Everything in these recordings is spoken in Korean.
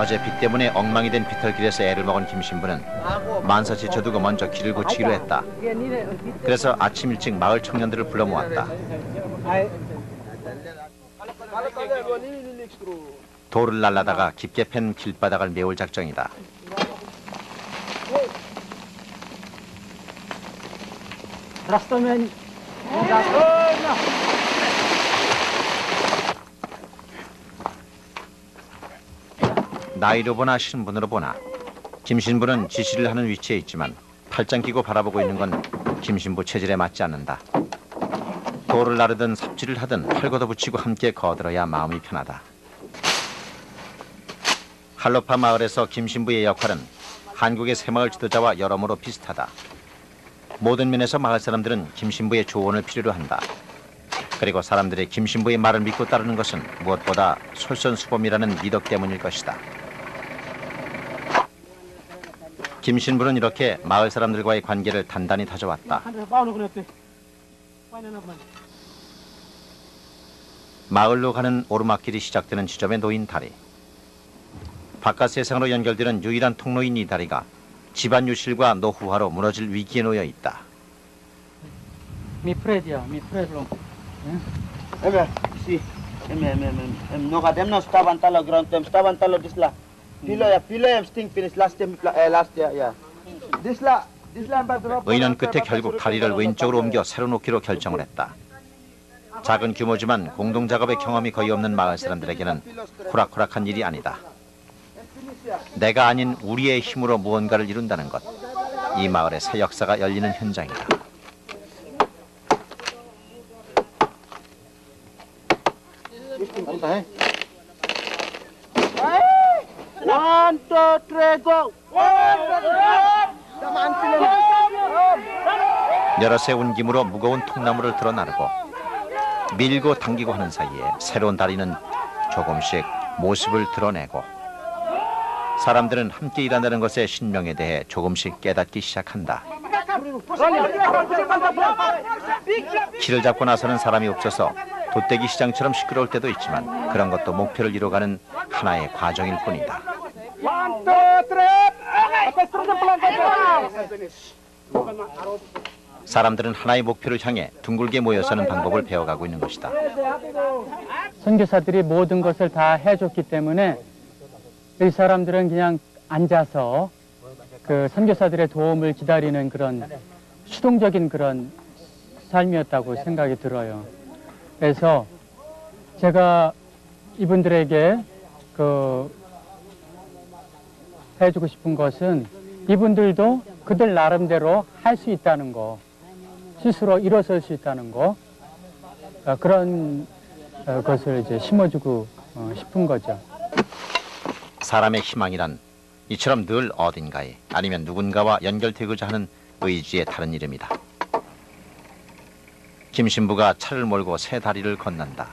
어제 비 때문에 엉망이 된 비탈길에서 애를 먹은 김 신부는 만사치 저두고 먼저 길을 고치기로 했다. 그래서 아침 일찍 마을 청년들을 불러 모았다. 돌을 날라다가 깊게 팬 길바닥을 메울 작정이다. 나이로 보나 신분으로 보나 김 신부는 지시를 하는 위치에 있지만 팔짱 끼고 바라보고 있는 건 김 신부 체질에 맞지 않는다. 돌을 나르든 삽질을 하든 팔 걷어붙이고 함께 거들어야 마음이 편하다. 할로파 마을에서 김 신부의 역할은 한국의 새마을 지도자와 여러모로 비슷하다. 모든 면에서 마을 사람들은 김 신부의 조언을 필요로 한다. 그리고 사람들이 김 신부의 말을 믿고 따르는 것은 무엇보다 솔선수범이라는 미덕 때문일 것이다. 김 신부는 이렇게 마을 사람들과의 관계를 단단히 다져왔다. 마을로 가는 오르막길이 시작되는 지점에 놓인 다리. 바깥 세상으로 연결되는 유일한 통로인 이 다리가 집안 유실과 노후화로 무너질 위기에 놓여 있다. Mi predia, mi predlo. Si, no kadem no staban talo ground tem staban talo disla. Pilo em sting finish last year, yeah. Disla 의논 끝에 결국 다리를 왼쪽으로 옮겨 새로 놓기로 결정을 했다. 작은 규모지만 공동작업의 경험이 거의 없는 마을 사람들에게는 호락호락한 일이 아니다. 내가 아닌 우리의 힘으로 무언가를 이룬다는 것. 이 마을의 새 역사가 열리는 현장이다. One, two, three, go. 여러 세 운김으로 무거운 통나무를 들어 나르고 밀고 당기고 하는 사이에 새로운 다리는 조금씩 모습을 드러내고 사람들은 함께 일한다는 것의 신명에 대해 조금씩 깨닫기 시작한다. 키를 잡고 나서는 사람이 없어서 돛대기 시장처럼 시끄러울 때도 있지만 그런 것도 목표를 이뤄가는 하나의 과정일 뿐이다. 사람들은 하나의 목표를 향해 둥글게 모여서는 방법을 배워가고 있는 것이다. 선교사들이 모든 것을 다 해줬기 때문에 이 사람들은 그냥 앉아서 그 선교사들의 도움을 기다리는 그런 수동적인 그런 삶이었다고 생각이 들어요. 그래서 제가 이분들에게 해주고 싶은 것은 이분들도 그들 나름대로 할 수 있다는 거, 스스로 일어설 수 있다는 거, 그런 것을 이제 심어주고 싶은 거죠. 사람의 희망이란 이처럼 늘 어딘가에 아니면 누군가와 연결되고자 하는 의지의 다른 이름이다. 김 신부가 차를 몰고 새 다리를 건넌다.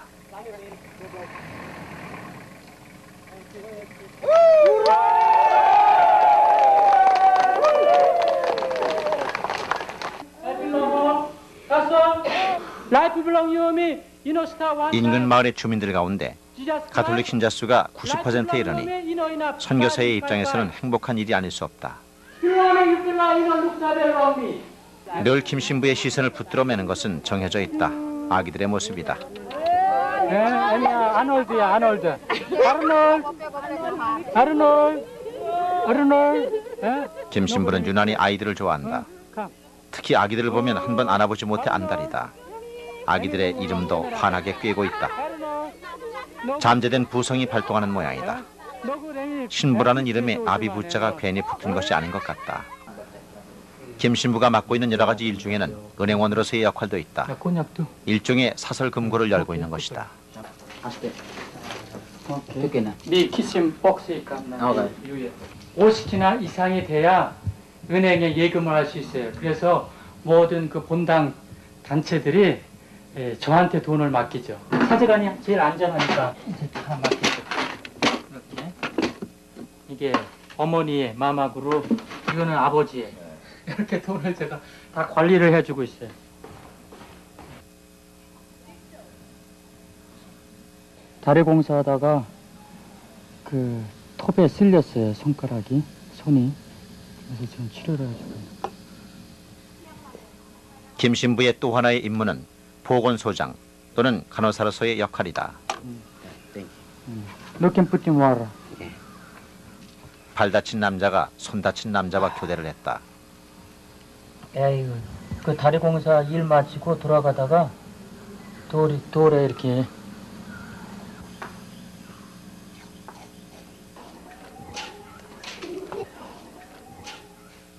인근 마을의 주민들 가운데 가톨릭 신자 수가 90%에 이르니 선교사의 입장에서는 행복한 일이 아닐 수 없다. 늘 김 신부의 시선을 붙들어 매는 것은 정해져 있다. 아기들의 모습이다. 아놀드야, 아놀드. 아르놀. 김 신부는 유난히 아이들을 좋아한다. 특히 아기들을 보면 한 번 안아보지 못해 안달이다. 아기들의 이름도 환하게 꿰고 있다. 잠재된 부성이 발동하는 모양이다. 신부라는 이름에 아비부자가 괜히 붙은 것이 아닌 것 같다. 김 신부가 맡고 있는 여러 가지 일 중에는 은행원으로서의 역할도 있다. 일종의 사설 금고를 열고 있는 것이다. 네 키친 박스에 50키나 이상이 돼야 은행에 예금을 할 수 있어요. 그래서 모든 그 본당 단체들이 저한테 돈을 맡기죠. 사제관이 제일 안전하니까 이제 다 맡기죠. 이렇게. 이게 어머니의 마마그룹, 이거는 아버지의. 이렇게 돈을 제가 다 관리를 해주고 있어요. 다리 공사하다가 그 톱에 쓸렸어요. 손이. 그래서 지금 치료를 해주고. 김 신부의 또 하나의 임무는 보건소장 또는 간호사로서의 역할이다. 너 캠프팀 와라. 발 다친 남자가 손 다친 남자와 교대를 했다. 에이구, 그 다리 공사 일 마치고 돌아가다가 돌에 이렇게.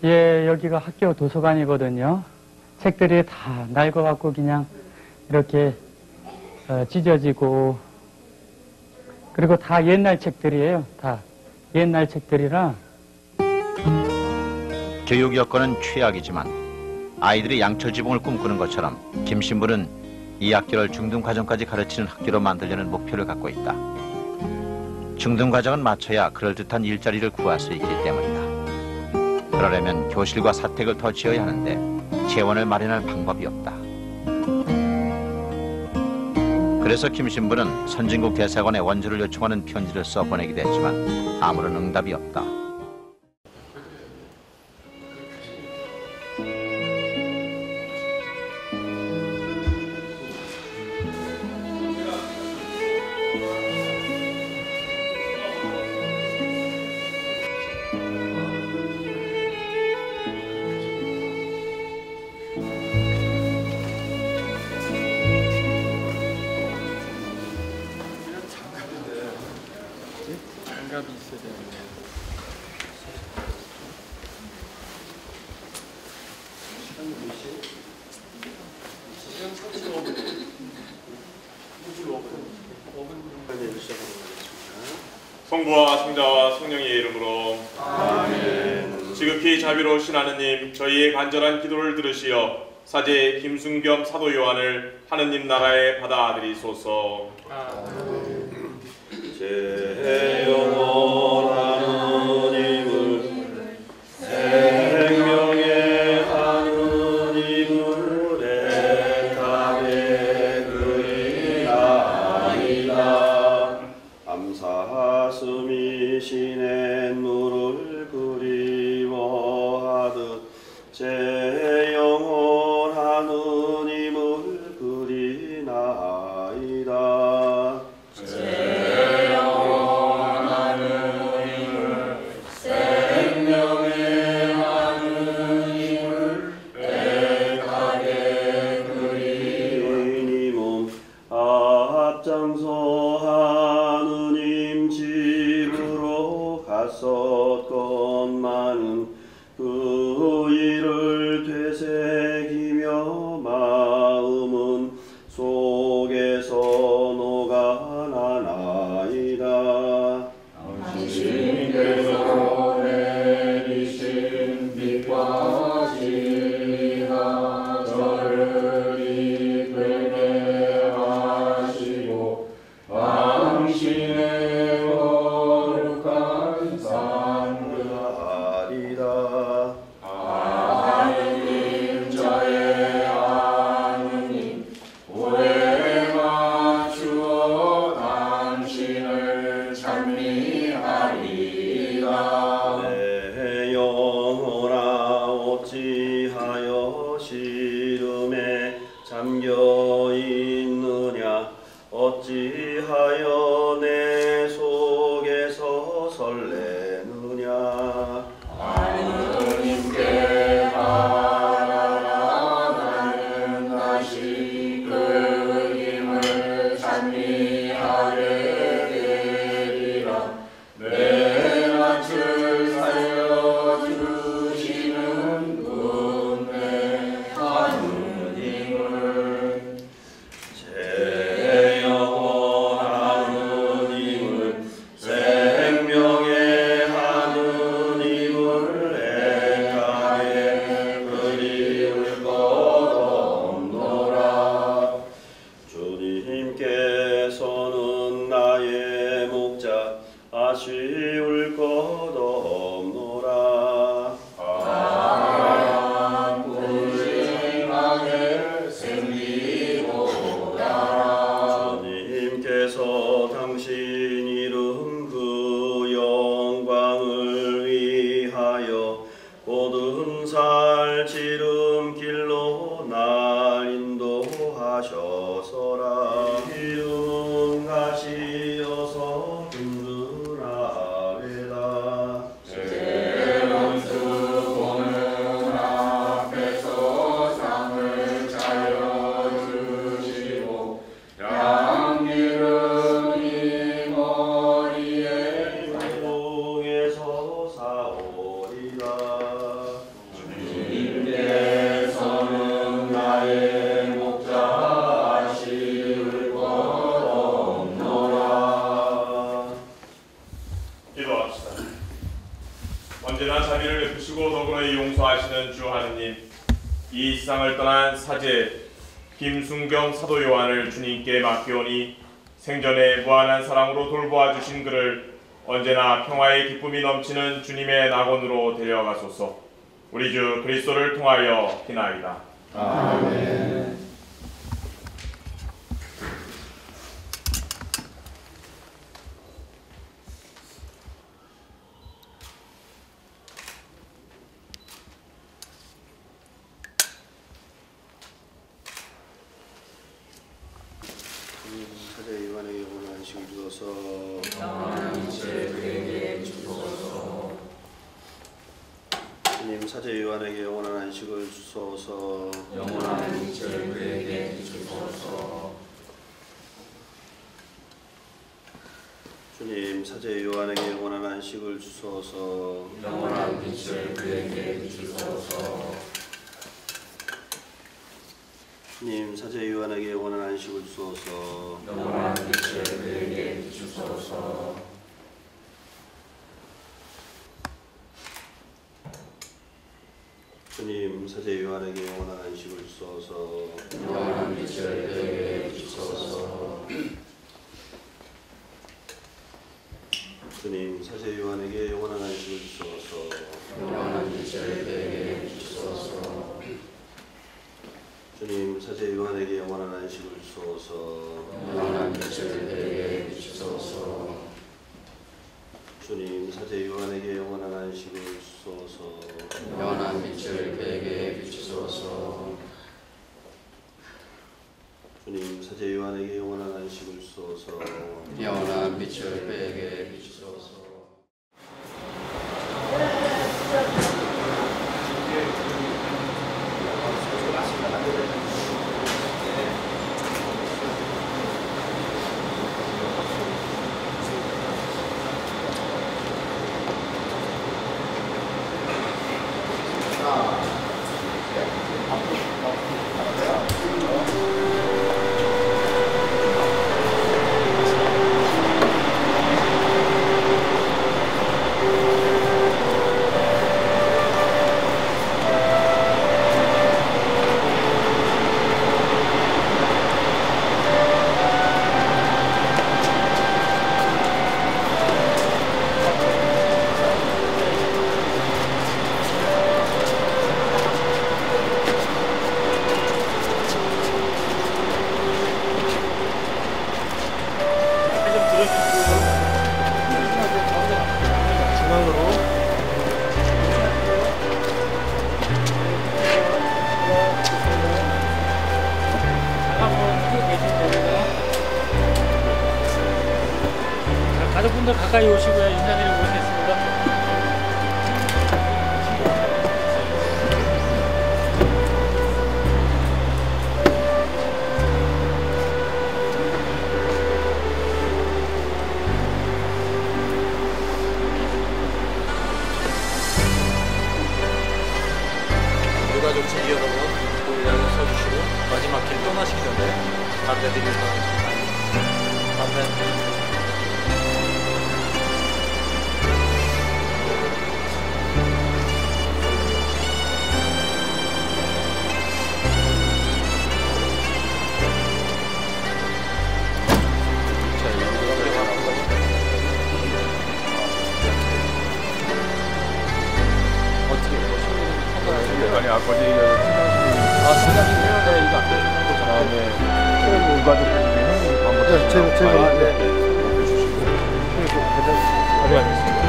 예, 여기가 학교 도서관이거든요. 책들이 다 낡아갖고 그냥 이렇게 찢어지고, 그리고 다 옛날 책들이에요. 다 옛날 책들이라. 교육 여건은 최악이지만 아이들이 양철지붕을 꿈꾸는 것처럼 김 신부는 이 학교를 중등과정까지 가르치는 학교로 만들려는 목표를 갖고 있다. 중등과정은 마쳐야 그럴듯한 일자리를 구할 수 있기 때문이다. 그러려면 교실과 사택을 더 지어야 하는데 재원을 마련할 방법이 없다. 그래서 김 신부는 선진국 대사관에 원조를 요청하는 편지를 써 보내기도 했지만 아무런 응답이 없다. 장갑이 있어야 되는데. 성부와 성자와 성령의 이름으로 아멘. 지극히 자비로우신 하느님, 저희의 간절한 기도를 들으시어 사제 김순겸 사도 요한을 하느님 나라에 받아들이소서. 제 영원한 하느님을, 생명의 하느님을 애타게 그리나이다. 감사스미 신의 누를 그리워하듯 제 영원 하느님을 그리나이다. 앞장서 하느님 집으로 갔었건만은 그 일을 되새기며 마음은 속에서 녹아나나이다. 당신께서 내리신 빛과 진리가 저를 이끌게 하시고 당신의 거룩한 상급하리라. 하느님 저의 하느님, 오래 맞추어 당신을 찬미하리라. 내 영혼아 어찌하여 시름에 잠겨 있느냐, 어찌하여 내 속에서 설레느냐. 하느님께 바라라. 나는 다시 그 힘을 찬미하게 되리라. 내 낯을 살려주시는 은혜 하느님을 지름길로 날 인도하셔서라. 이름은 가시어서 든든하외다. 언제나 자비를 베푸시고 더불어 용서하시는 주 하느님, 이 세상을 떠난 사제 김순경 사도 요한을 주님께 맡기오니 생전에 무한한 사랑으로 돌보아 주신 그를 언제나 평화의 기쁨이 넘치는 주님의 낙원으로 데려가소서. 우리 주 그리스도를 통하여 기나이다. 아멘. 사제 요한에게 영원한 안식을 주소서. 주님, 사제 요한에게 영원한 안식을 주소서. 주님, 사제 요한에게 영원한 안식을 주소서. 주님, 사제 요한에게 영원한 안식을 주소서. 주님, 사제 요한에게 영원한 안식을 주소서. 주님, 사제 요한에게 영원한 안식을 주소서. 주님, 사제 요한에게 영원한 안식을 주소서. 주님, 사제 요한에게 영원한 안식을 주소서. 주님, 사제 요한에게 영원한 안식을 주소서. 가족분들 가까이 오시고요. 인사드리고 오겠습니다. 유가족 지기 여러분, 우리를 서주시고 마지막 길 떠나시기 전에 담배 드리는 바랍니다. 담배. 아니 아까 얘기한 사장님 회원에 이거 안 되는 거잖아요. 다음에 유가족 중에 한번 제가 해주시고 알겠습니다.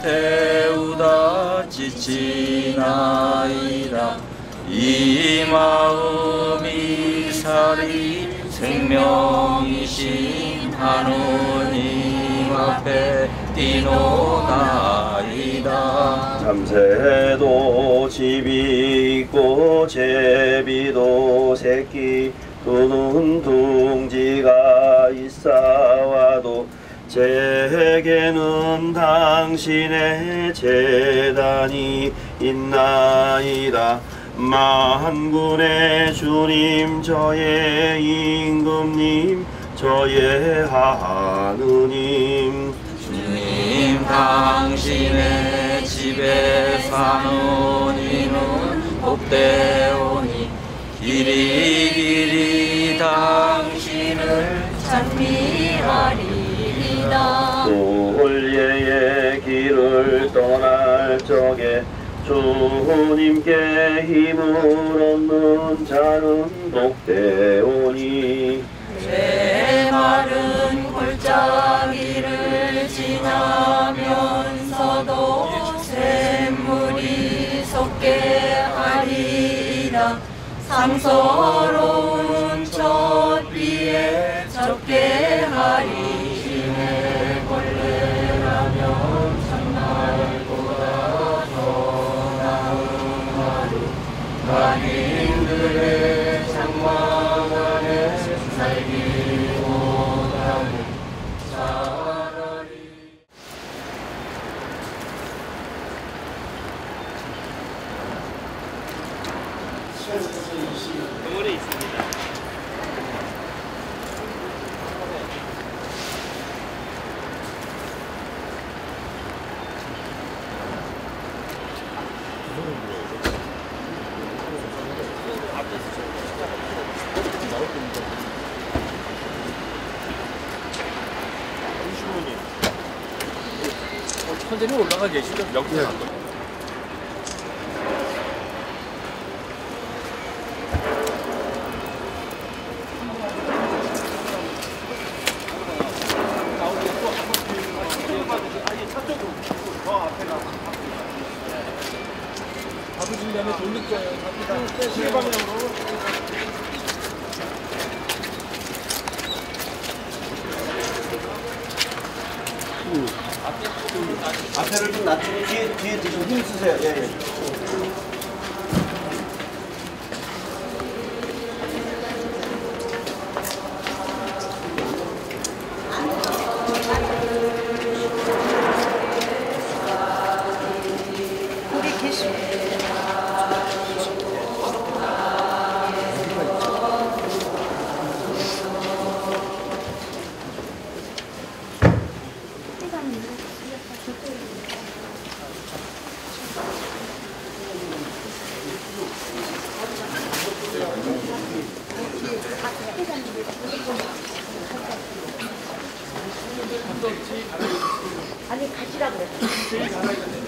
태우다 지치나이다. 이 마음이 살이 생명이신 하느님 앞에 뛰노나이다. 참새도 집이 있고 제비도 새끼 두는 둥지가 있사와도 제게는 당신의 재단이 있나이다. 만군의 주님 저의 임금님 저의 하느님. 주님 당신의 집에 사는 이는 복되오니 길이 당신을 찬미하리이다. 돌예의 길을 떠날 적에 주님께 힘을 얻는 자는 복되오니. 제 마른 골짜기를 지나면서도 샘물이 솟게 하리라. 상서로운 첫 비에 적게 하리시네. 벌레라면 참날보다 더 나은 하루. 만인들의 장막 안에 살기보다는 차라리. 병원에 있습니다. 선생님 올라가 계시죠? 여기 잡으신 다음에 돌릴 거예요. 시계 방향으로. 앞에를 좀 낮추고 뒤에 좀 힘 쓰세요. 예, 예. 아니 가시라 그랬어.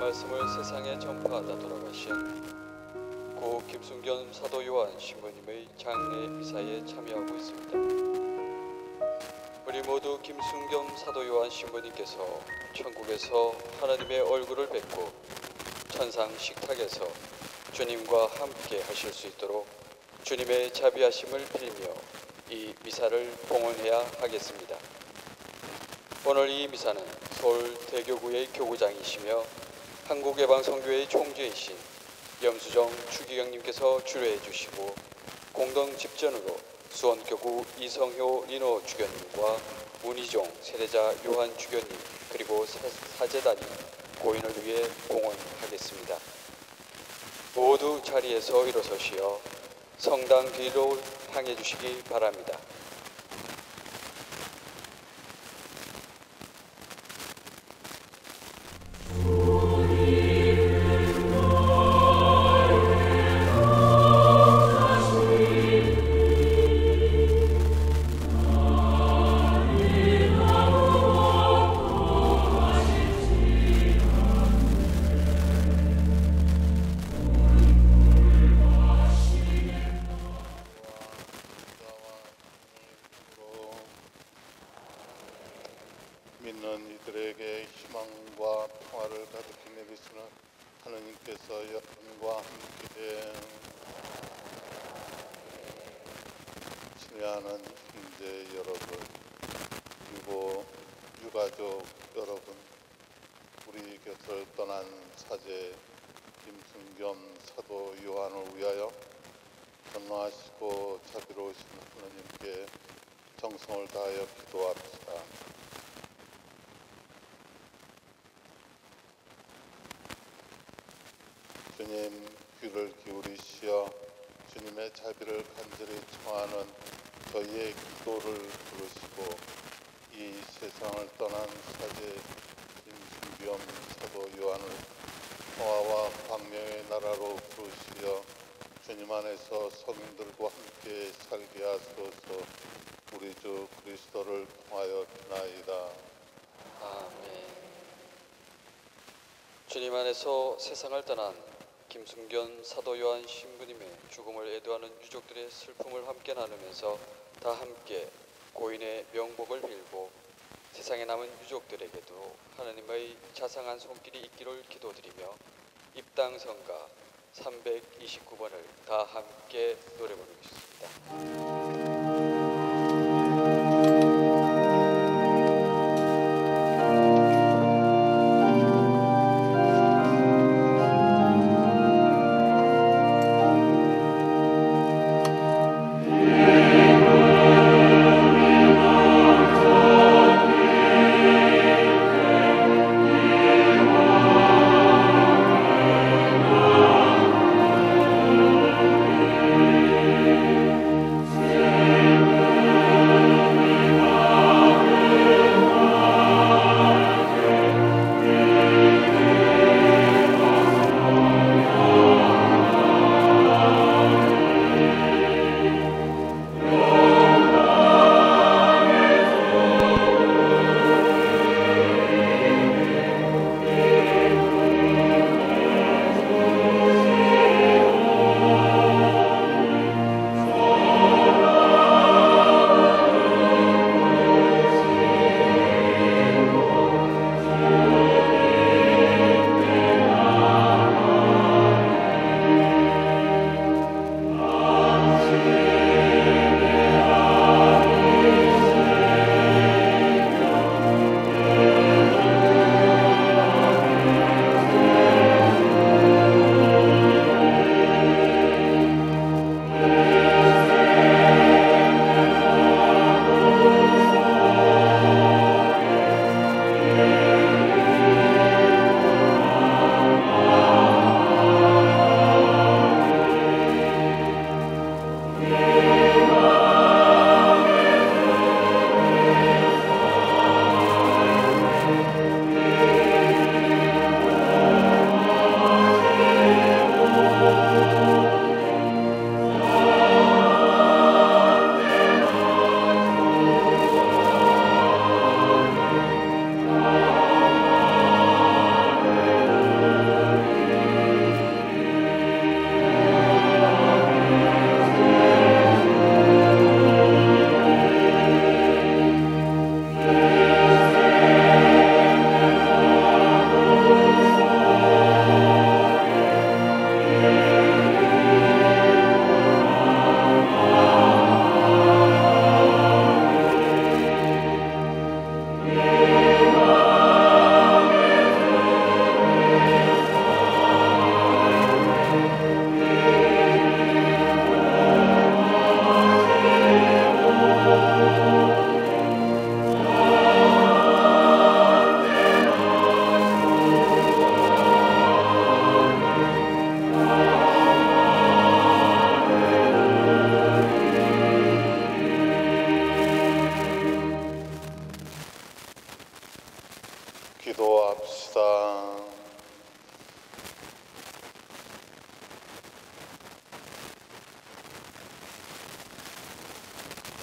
말씀을 세상에 전파하다 돌아가신 고 김순겸 사도 요한 신부님의 장례 미사에 참여하고 있습니다. 우리 모두 김순겸 사도 요한 신부님께서 천국에서 하나님의 얼굴을 뵙고 천상 식탁에서 주님과 함께 하실 수 있도록 주님의 자비하심을 빌며 이 미사를 봉헌해야 하겠습니다. 오늘 이 미사는 서울 대교구의 교구장이시며 한국예방선교회 총재이신 염수정 추기경님께서 주례해 주시고 공동 집전으로 수원교구 이성효 리노 주교님과 문희종 세대자 요한 주교님 그리고 사제단이 고인을 위해 봉헌하겠습니다. 모두 자리에서 일어서시어 성당 뒤로 향해 주시기 바랍니다. 믿는 이들에게 희망과 평화를 가득히 내리시는 하느님께서 여러분과 함께 친애하는 형제 여러분 그리고 유가족 여러분, 우리 곁을 떠난 사제 김순겸 사도 요한을 위하여 전노하시고 자비로우신 하느님께 정성을 다하여 기도합시다. 주님, 귀를 기울이시어 주님의 자비를 간절히 청하는 저희의 기도를 들으시고 이 세상을 떠난 사제 김순겸 사도 요한을 평화와 광명의 나라로 부르시어 주님 안에서 성인들과 함께 살게 하소서. 우리 주 그리스도를 통하여 비나이다. 아멘. 주님 안에서 세상을 떠난 김순겸 사도 요한 신부님의 죽음을 애도하는 유족들의 슬픔을 함께 나누면서 다 함께 고인의 명복을 빌고 세상에 남은 유족들에게도 하나님의 자상한 손길이 있기를 기도드리며 입당성가 329번을 다 함께 노래 부르겠습니다. 주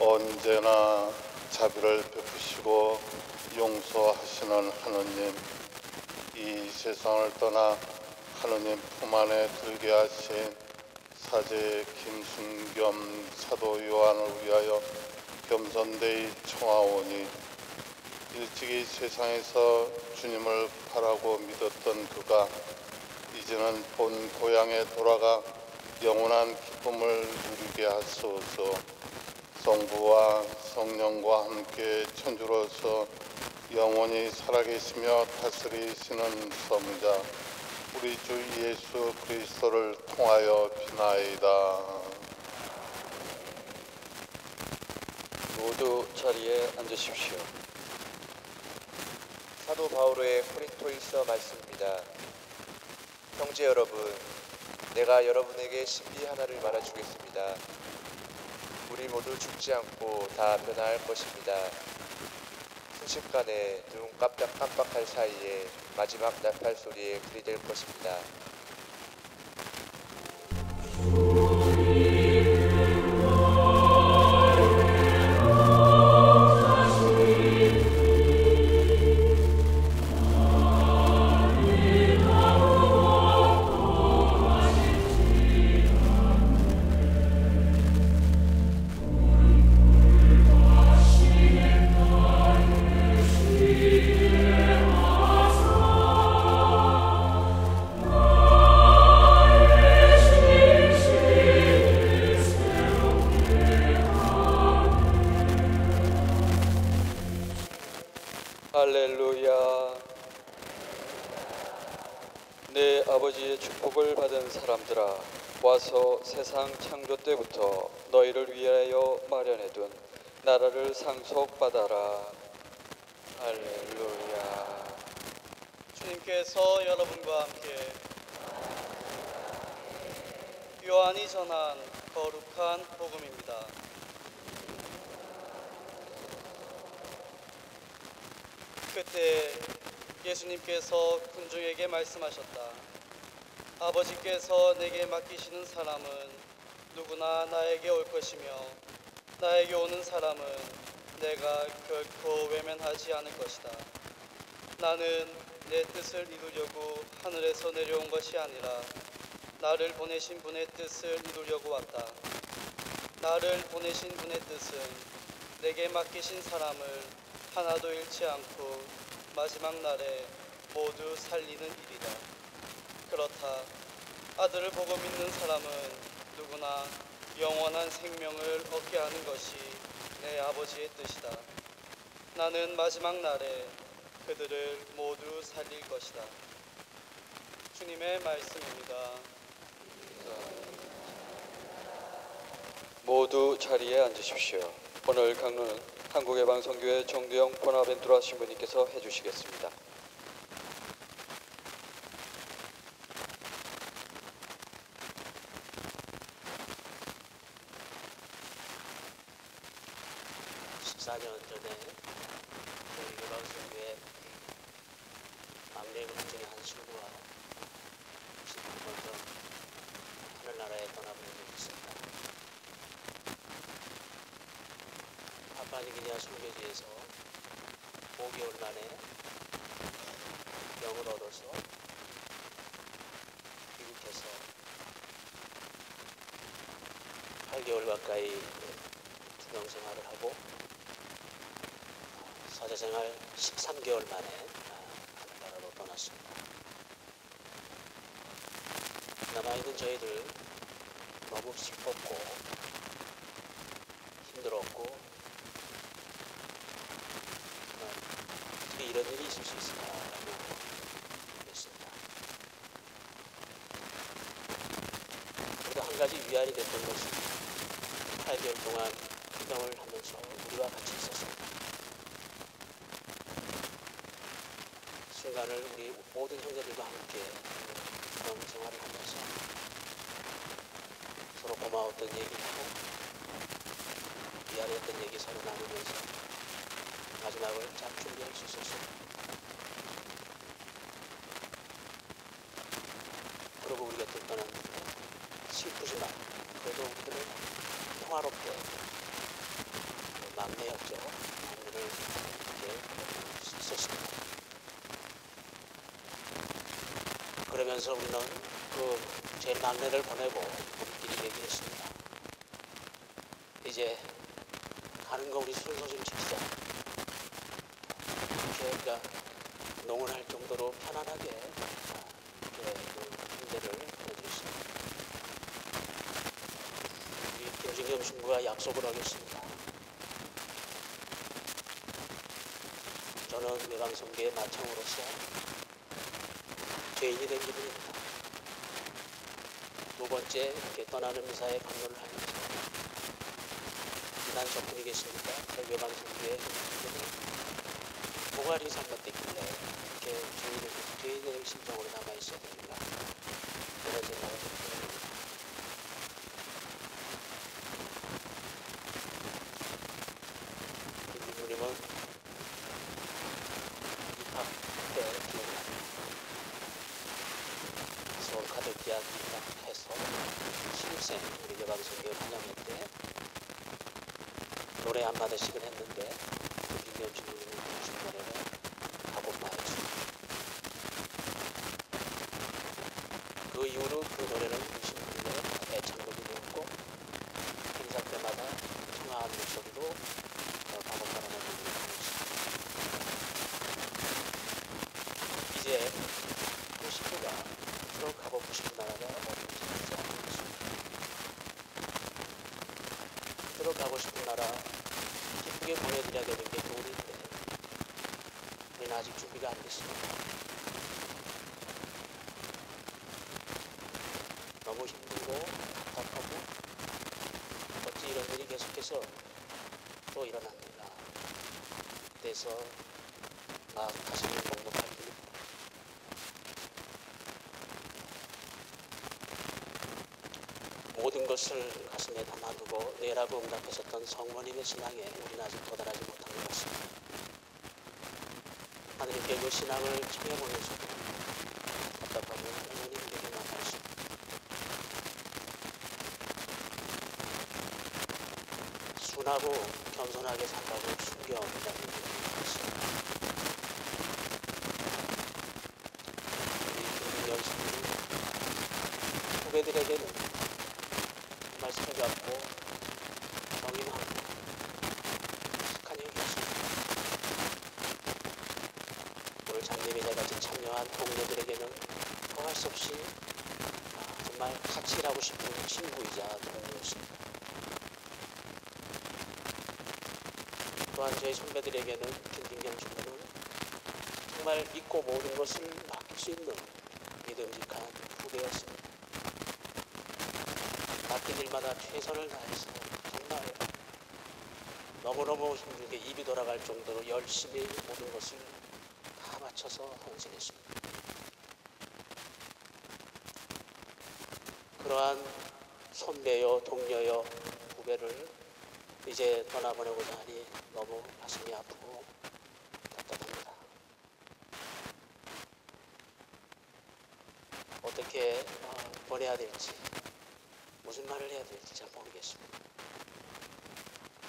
언제나 자비를 베푸시고 용서하시는 하느님, 이 세상을 떠나 하느님 품 안에 들게 하신 사제 김순겸 사도 요한을 위하여 겸손되이 청하오니, 일찍이 세상에서 주님을 바라고 믿었던 그가 이제는 본 고향에 돌아가 영원한 기쁨을 누리게 하소서. 성부와 성령과 함께 천주로서 영원히 살아계시며 다스리시는 성자 우리 주 예수 그리스도를 통하여 비나이다. 모두 자리에 앉으십시오. 사도 바오로의 코린토일서 말씀입니다. 형제 여러분, 내가 여러분에게 신비 하나를 말해주겠습니다. 우리 모두 죽지 않고 다 변화할 것입니다. 순식간에 눈 깜빡깜빡할 사이에 마지막 나팔 소리에 들이댈 것입니다. 할렐루야. 내 아버지의 축복을 받은 사람들아, 와서 세상 창조 때부터 너희를 위하여 마련해둔 나라를 상속받아라. 할렐루야. 주님께서 여러분과 함께 요한이 전한 거룩한 복음입니다. 그때 예수님께서 군중에게 말씀하셨다. 아버지께서 내게 맡기시는 사람은 누구나 나에게 올 것이며 나에게 오는 사람은 내가 결코 외면하지 않을 것이다. 나는 내 뜻을 이루려고 하늘에서 내려온 것이 아니라 나를 보내신 분의 뜻을 이루려고 왔다. 나를 보내신 분의 뜻은 내게 맡기신 사람을 하나도 잃지 않고 마지막 날에 모두 살리는 일이다. 그렇다. 아들을 보고 믿는 사람은 누구나 영원한 생명을 얻게 하는 것이 내 아버지의 뜻이다. 나는 마지막 날에 그들을 모두 살릴 것이다. 주님의 말씀입니다. 모두 자리에 앉으십시오. 오늘 강론은 한국예방선교회 정두영 보나벤투라 신부님께서 해주시겠습니다. 한국예방선교회 막내 군중의 한 친구와 먼저 하늘나라에 떠나보낸 적이 있습니다. 파푸아뉴기니아 선교지에서 5개월 만에 병을 얻어서 미국에서 8개월 가까이 투병 생활을 하고 사제생활 13개월 만에 하늘나라로 떠났습니다. 남아있는 저희들 너무 슬펐고 힘들었고 어떻게 이런 일이 있을 수 있을까라고 그랬습니다. 그래도 한 가지 위안이 됐던 것은 8개월 동안 투병을 하면서 우리와 같이 있었습니다. 순간을 우리 모든 형제들과 함께 그런 생활을 하면서 서로 고마웠던 얘기하고 미안했던 얘기 서로 나누면서 마지막을 잘 준비할 수 있었습니다. 그리고 우리 곁을 떠난 슬프지만 그래도 우리들은 평화롭게 막내였죠. 막내를 이렇게 있었습니다. 그러면서 우리는 그 제일 막내를 보내고 우리끼리 얘기했습니다. 이제 가는 거 우리 순서 좀 지키자. 이렇게 우리가 농을 할 정도로 편안하게 그 군대를 보내드렸습니다. 우리 김승겸 신부가 약속을 하겠습니다. 저는 외방성계의 마청으로서 죄인이 된 기분입니다. 두 번째 이렇게 떠나는 미사에 방문을 하면서 난 저뿐이겠습니까? 외방성계의 모가리 잘못됐길래 이렇게 죄인의 심정으로 남아있어야 되는가 그런 생각을 듭니다. 김부님은 입학 때 기억납니다. 서울 가덕대학 입학해서 신입생 우리 외방성계 환영회 때 노래 한마디씩은 했는데 김경현 주님은 부르신 노래가 가곡마을이었습니다. 그 이후로 그 노래는 신부님의 애창곡이 되었고 행사 때마다 청아한 목소리로 가곡마을을 부르고 있습니다. 이제 그 신부가 앞으로 가보고 싶은 나라가 어딘지 알지 않겠습니다. 앞으로 가고 싶은 나라 기쁘게 보내드려야 되는 게 돈인데 우리는 아직 준비가 안 됐습니다. 너무 힘들고 답답하고 어찌 이런 일이 계속해서 또 일어났는가. 그래서 막 가슴이 먹먹할 때입니다. 모든 것을 가슴에 담아두고 내라고 응답하셨던 성모님의 신앙에 우리는 아직 도달하지 못한 것 같습니다. 하느님께 그 신앙을 청해보면서도 답답하고 어머님에게 만날 수 순하고 겸손하게 산다고 순교하다는 얘기가 있습니다. 우리 김민경 선생님 후배들에게는 정말 살갑고 정임하고 착한 얘기였습니다. 오늘 장례미사 같이 참여한 동료들에게는 더할 수 없이 정말 같이 일하고 싶은 친구이자 동료였습니다. 또한 저희 선배들에게는 김진경 선배는 정말 믿고 모든 것을 맡길 수 있는 믿음직한 후배였습니다. 맡긴 일마다 최선을 다해서 정말 너무너무 힘들게 입이 돌아갈 정도로 열심히 모든 것을 다 맞춰서 헌신했습니다. 그러한 선배여 동료여 후배를 이제 떠나보내고자 하니 너무 가슴이 아프고 답답합니다. 어떻게 보내야 될지 무슨 말을 해야 될지 잘 모르겠습니다.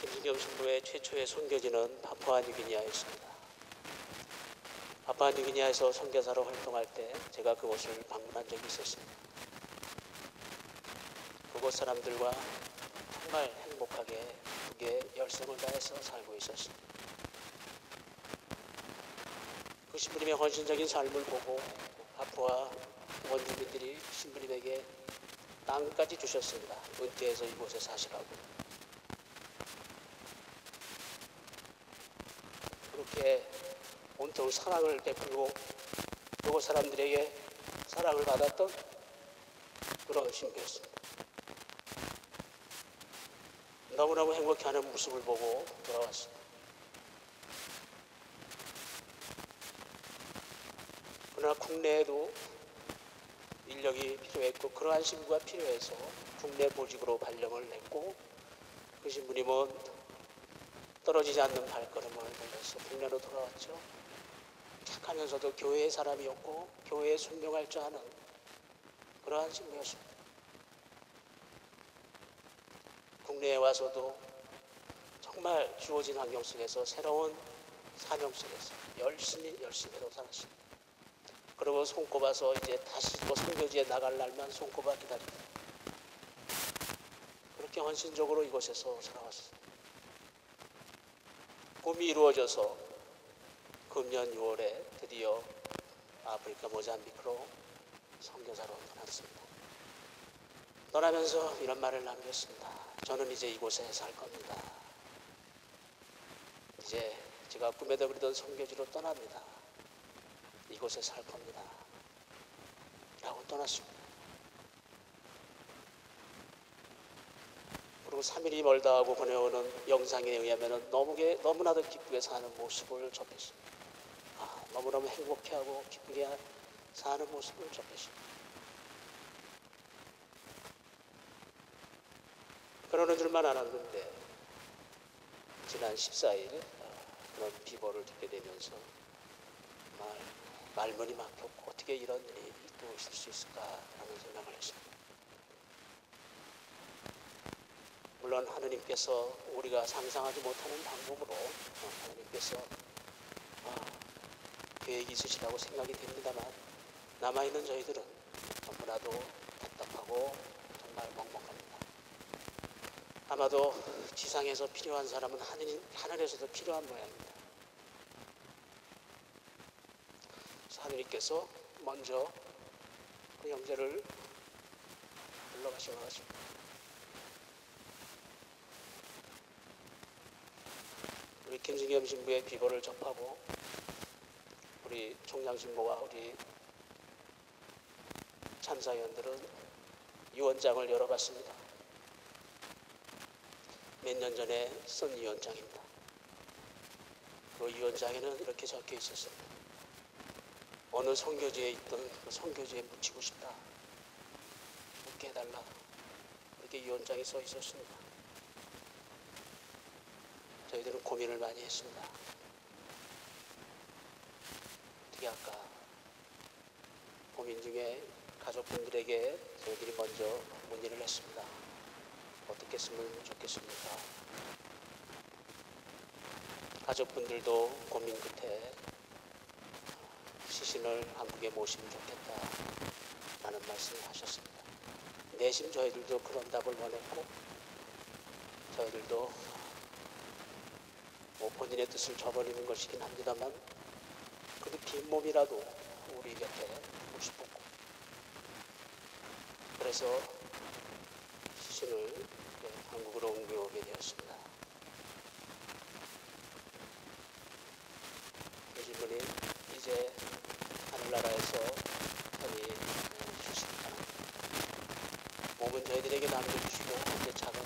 김승겸 신부의 최초의 선교지는 파푸아뉴기니아였습니다. 파푸아뉴기니아에서 선교사로 활동할 때 제가 그곳을 방문한 적이 있었습니다. 그곳 사람들과 정말 행복하게 그게 열성을 다해서 살고 있었습니다. 그 신부님의 헌신적인 삶을 보고 파푸아 원주민들이 신부님에게 땅까지 주셨습니다. 은퇴해서 이곳에 사시라고. 그렇게 온통 사랑을 베풀고 그곳 사람들에게 사랑을 받았던 그런 신부였습니다. 너무너무 행복해하는 모습을 보고 돌아왔습니다. 그러나 국내에도 인력이 필요했고 그러한 신부가 필요해서 국내 보직으로 발령을 냈고 그 신부님은 떨어지지 않는 발걸음을 돌려서 국내로 돌아왔죠. 착하면서도 교회의 사람이었고 교회에 순종할 줄 아는 그러한 신부였습니다. 국내에 와서도 정말 주어진 환경 속에서 새로운 사명 속에서 열심히 노력하십니다. 그리고 손꼽아서 이제 다시 또 선교지에 나갈 날만 손꼽아 기다립니다. 그렇게 헌신적으로 이곳에서 살아왔습니다. 꿈이 이루어져서 금년 6월에 드디어 아프리카 모잠비크로 선교사로 떠났습니다. 떠나면서 이런 말을 남겼습니다. 저는 이제 이곳에 살 겁니다. 이제 제가 꿈에도 그리던 선교지로 떠납니다. 이곳에 살 겁니다. 라고 떠났습니다. 그리고 3일이 멀다 하고 보내오는 영상에 의하면 너무나도 기쁘게 사는 모습을 접했습니다. 너무너무 행복해하고 기쁘게 사는 모습을 접했습니다. 그러는 줄만 알았는데 지난 14일 그런 비보를 듣게 되면서 말문이 막혔고 어떻게 이런 일이 또 있을 수 있을까라는 생각을 했습니다. 물론 하느님께서 우리가 상상하지 못하는 방법으로 하느님께서 계획이 있으시다고 생각이 됩니다만 남아있는 저희들은 너무나도 답답하고 정말 먹먹합니다. 아마도 지상에서 필요한 사람은 하늘에서도 필요한 모양입니다. 하느님께서 먼저 그 형제를 불러가신 것 같습니다. 우리 김승겸 신부의 비보를 접하고 우리 총장 신부와 우리 참사위원들은 유언장을 열어봤습니다. 몇 년 전에 쓴 유언장입니다. 그 유언장에는 이렇게 적혀 있었습니다. 어느 선교지에 있던 그 선교지에 묻히고 싶다. 묻게 해달라. 이렇게 유언장이 써 있었습니다. 저희들은 고민을 많이 했습니다. 어떻게 할까? 고민 중에 가족분들에게 저희들이 먼저 문의를 했습니다. 어떻게 쓰면 좋겠습니까? 가족분들도 고민 끝에 시신을 한국에 모시면 좋겠다 라는 말씀을 하셨습니다. 내심 저희들도 그런 답을 원했고 저희들도 본인의 뜻을 저버리는 것이긴 합니다만 그래도 빈몸이라도 우리 곁에 오고 싶었고 그래서 시신을 한국으로 옮겨오게 되었습니다. 교주님이 이제 하늘나라에서 편히 쉬시기 바랍니다. 몸은 저희들에게 남겨주시고 이제 작은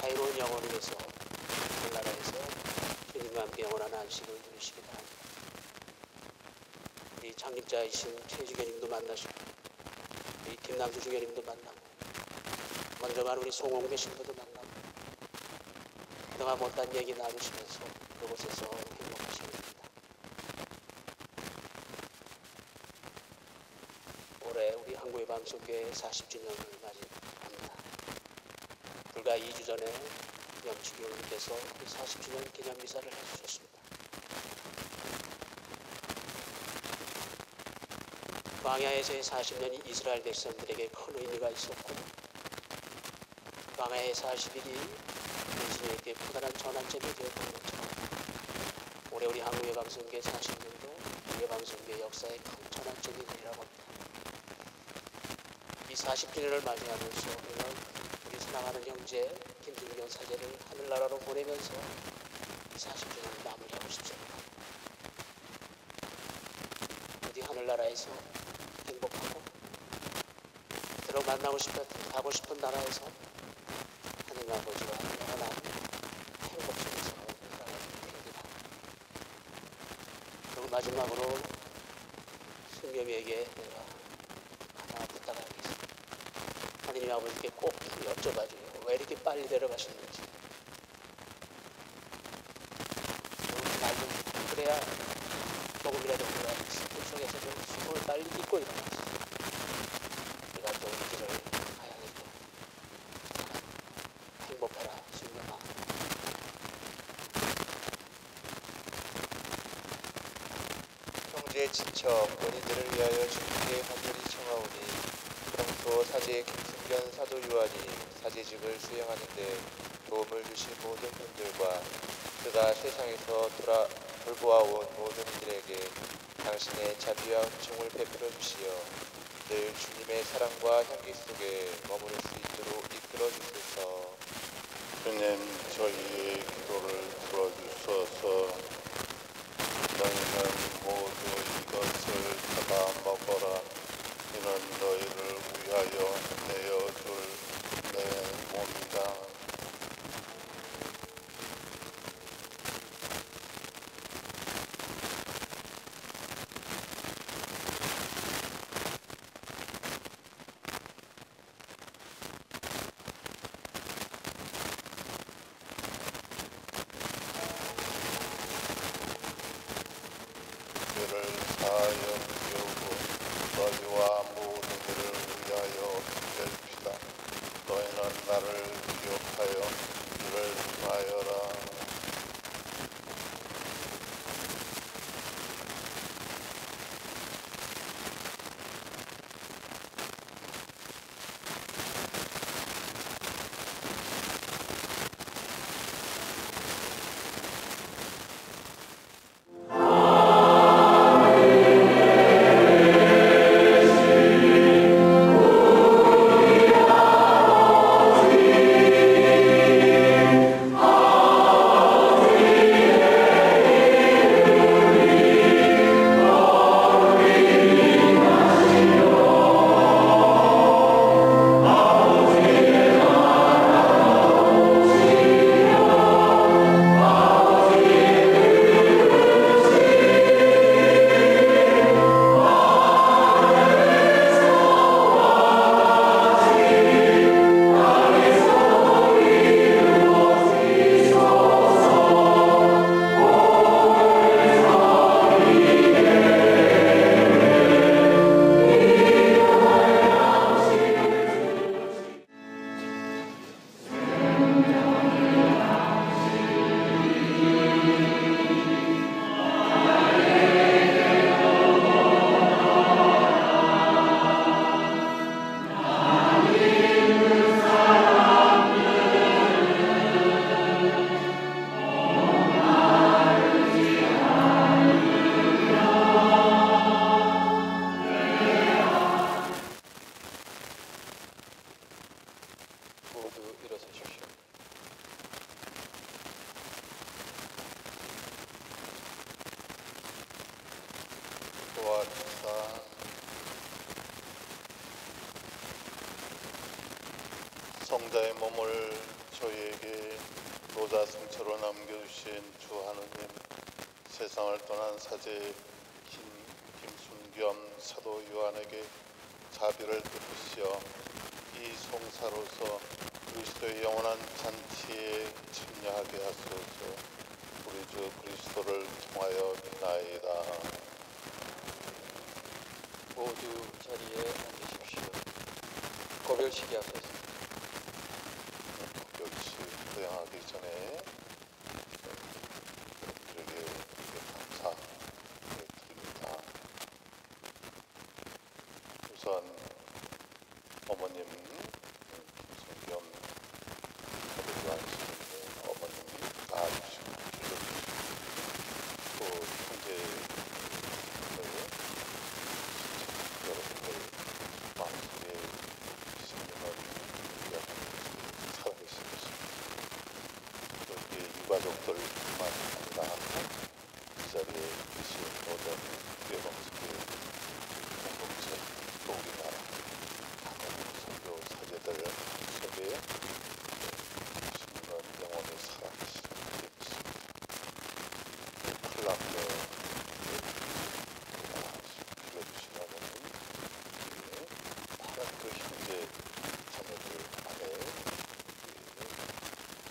자유로운 영혼을 위해서 하늘나라에서 주님과 함께 영원한 안식을 누리시기 바랍니다. 우리 창립자이신 최주교님도 만나시고 우리 김남주 주교님도 만나고 먼저 간 우리 송홍배 신부도 만나고 그동안 못한 얘기 나누시면서 그곳에서 행복하시기 바랍니다. 올해 우리 한국의 방송교회 40주년을 맞이합니다. 불과 2주 전에 영치교님께서 40주년 기념 미사를 해주셨습니다. 광야에서의 40년이 이스라엘 백성들에게 큰 의미가 있었고 광야의 40일이 인신에게 커다란 전환점이 되었던 것처럼 올해 우리 한국의 방송계 40년도 우리 방송계 역사의 큰 전환점이 되리라고 합니다. 이 40주년을 맞이하면서 우리는 우리 사랑하는 형제 김승경 사제를 하늘나라로 보내면서 이 40주년을 마무리하고 싶습니다. 어디 하늘나라에서 행복하고 그대로 가고 싶은 나라에서 하나님 아버지와 영원한 행복 속에서 살아가게 됩니다. 그리고 마지막으로 승겸이에게 내가 하나 부탁하겠습니다. 하나님 아버지께 꼭 여쭤봐줘요. 왜 이렇게 빨리 데려가셨는지. 말 좀 그래야 조금이라도 우리가 슬픔 속에서 좀 숨을 빨리 잊고 일어나서 우리가 좀 길을 가야 되고 행복해라 승겸아. 일에 지쳐 본인들을 위하여 주님께 간절히 청하오니 평소 사제 김승견 사도 요한이 사제직을 수행하는 데 도움을 주신 모든 분들과 그가 세상에서 돌보아온 모든 이들에게 당신의 자비와 은총을 베풀어 주시어 늘 주님의 사랑과 향기 속에 머무를 수 있도록 이끌어 주소서. 주님, 저희의 기도를 들어주소서. 너희는 모두 이것을 받아 먹어라. 이는 너희를 위하여 내어줄 내 몸이다. 죄를 사하여 주옵고 너희와 모든 이를 위하여 기도합시다. 너희는 나를 기억하여 이를 행하여라. 모두 일어서십시오. 도와주사. 성자의 몸을 저희에게 노자승처로 남겨주신 주 하느님, 세상을 떠난 사제 김순겸 사도 요한에게 자비를 베푸시어 이 송사로서 그리스도의 영원한 잔치에 참여하게 하소서. 우리 주 그리스도를 통하여 비나이다. 모두 자리에 앉으십시오. 고별시기 하소서. 고별시 수행하기 전에 여러분들에게 감사를 드립니다. 우선 어머님 김순겸 사도요한 시인의 어머님 낳아주시고 길러주시고 또 형제를 여러분들 마음속에 10년을 살아계신 것입니다. 여기에 유가족들뿐만 아니라 이 자리에 계신 모든 예방석의 공동체 또 우리나라 하나님 선교 사제들 속에 10년 영원히 살아계시는 믿습니다. 폴란드 빌려주신 어머님, 많은 그 형제 자매들 안에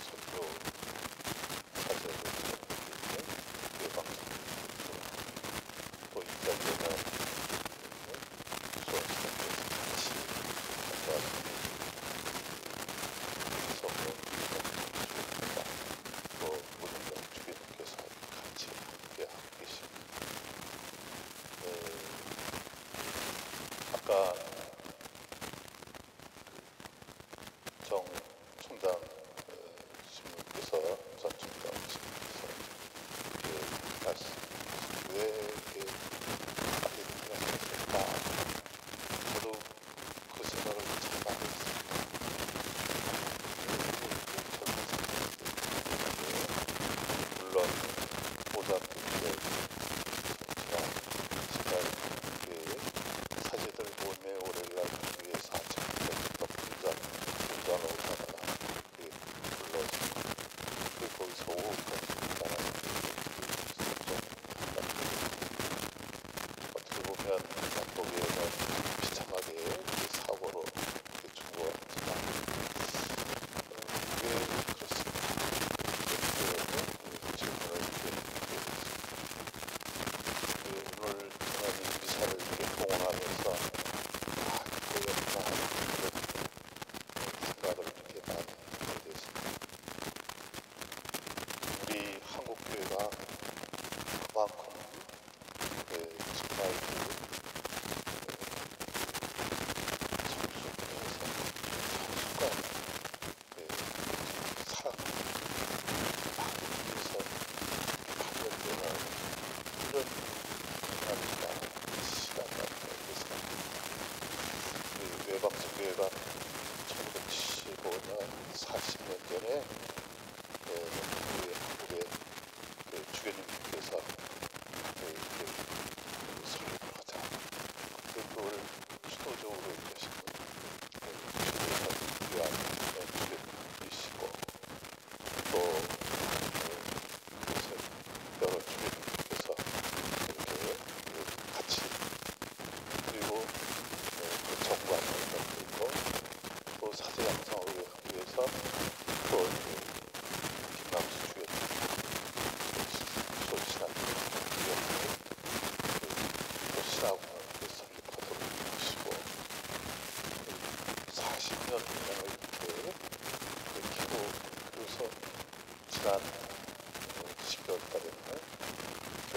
선교 사제들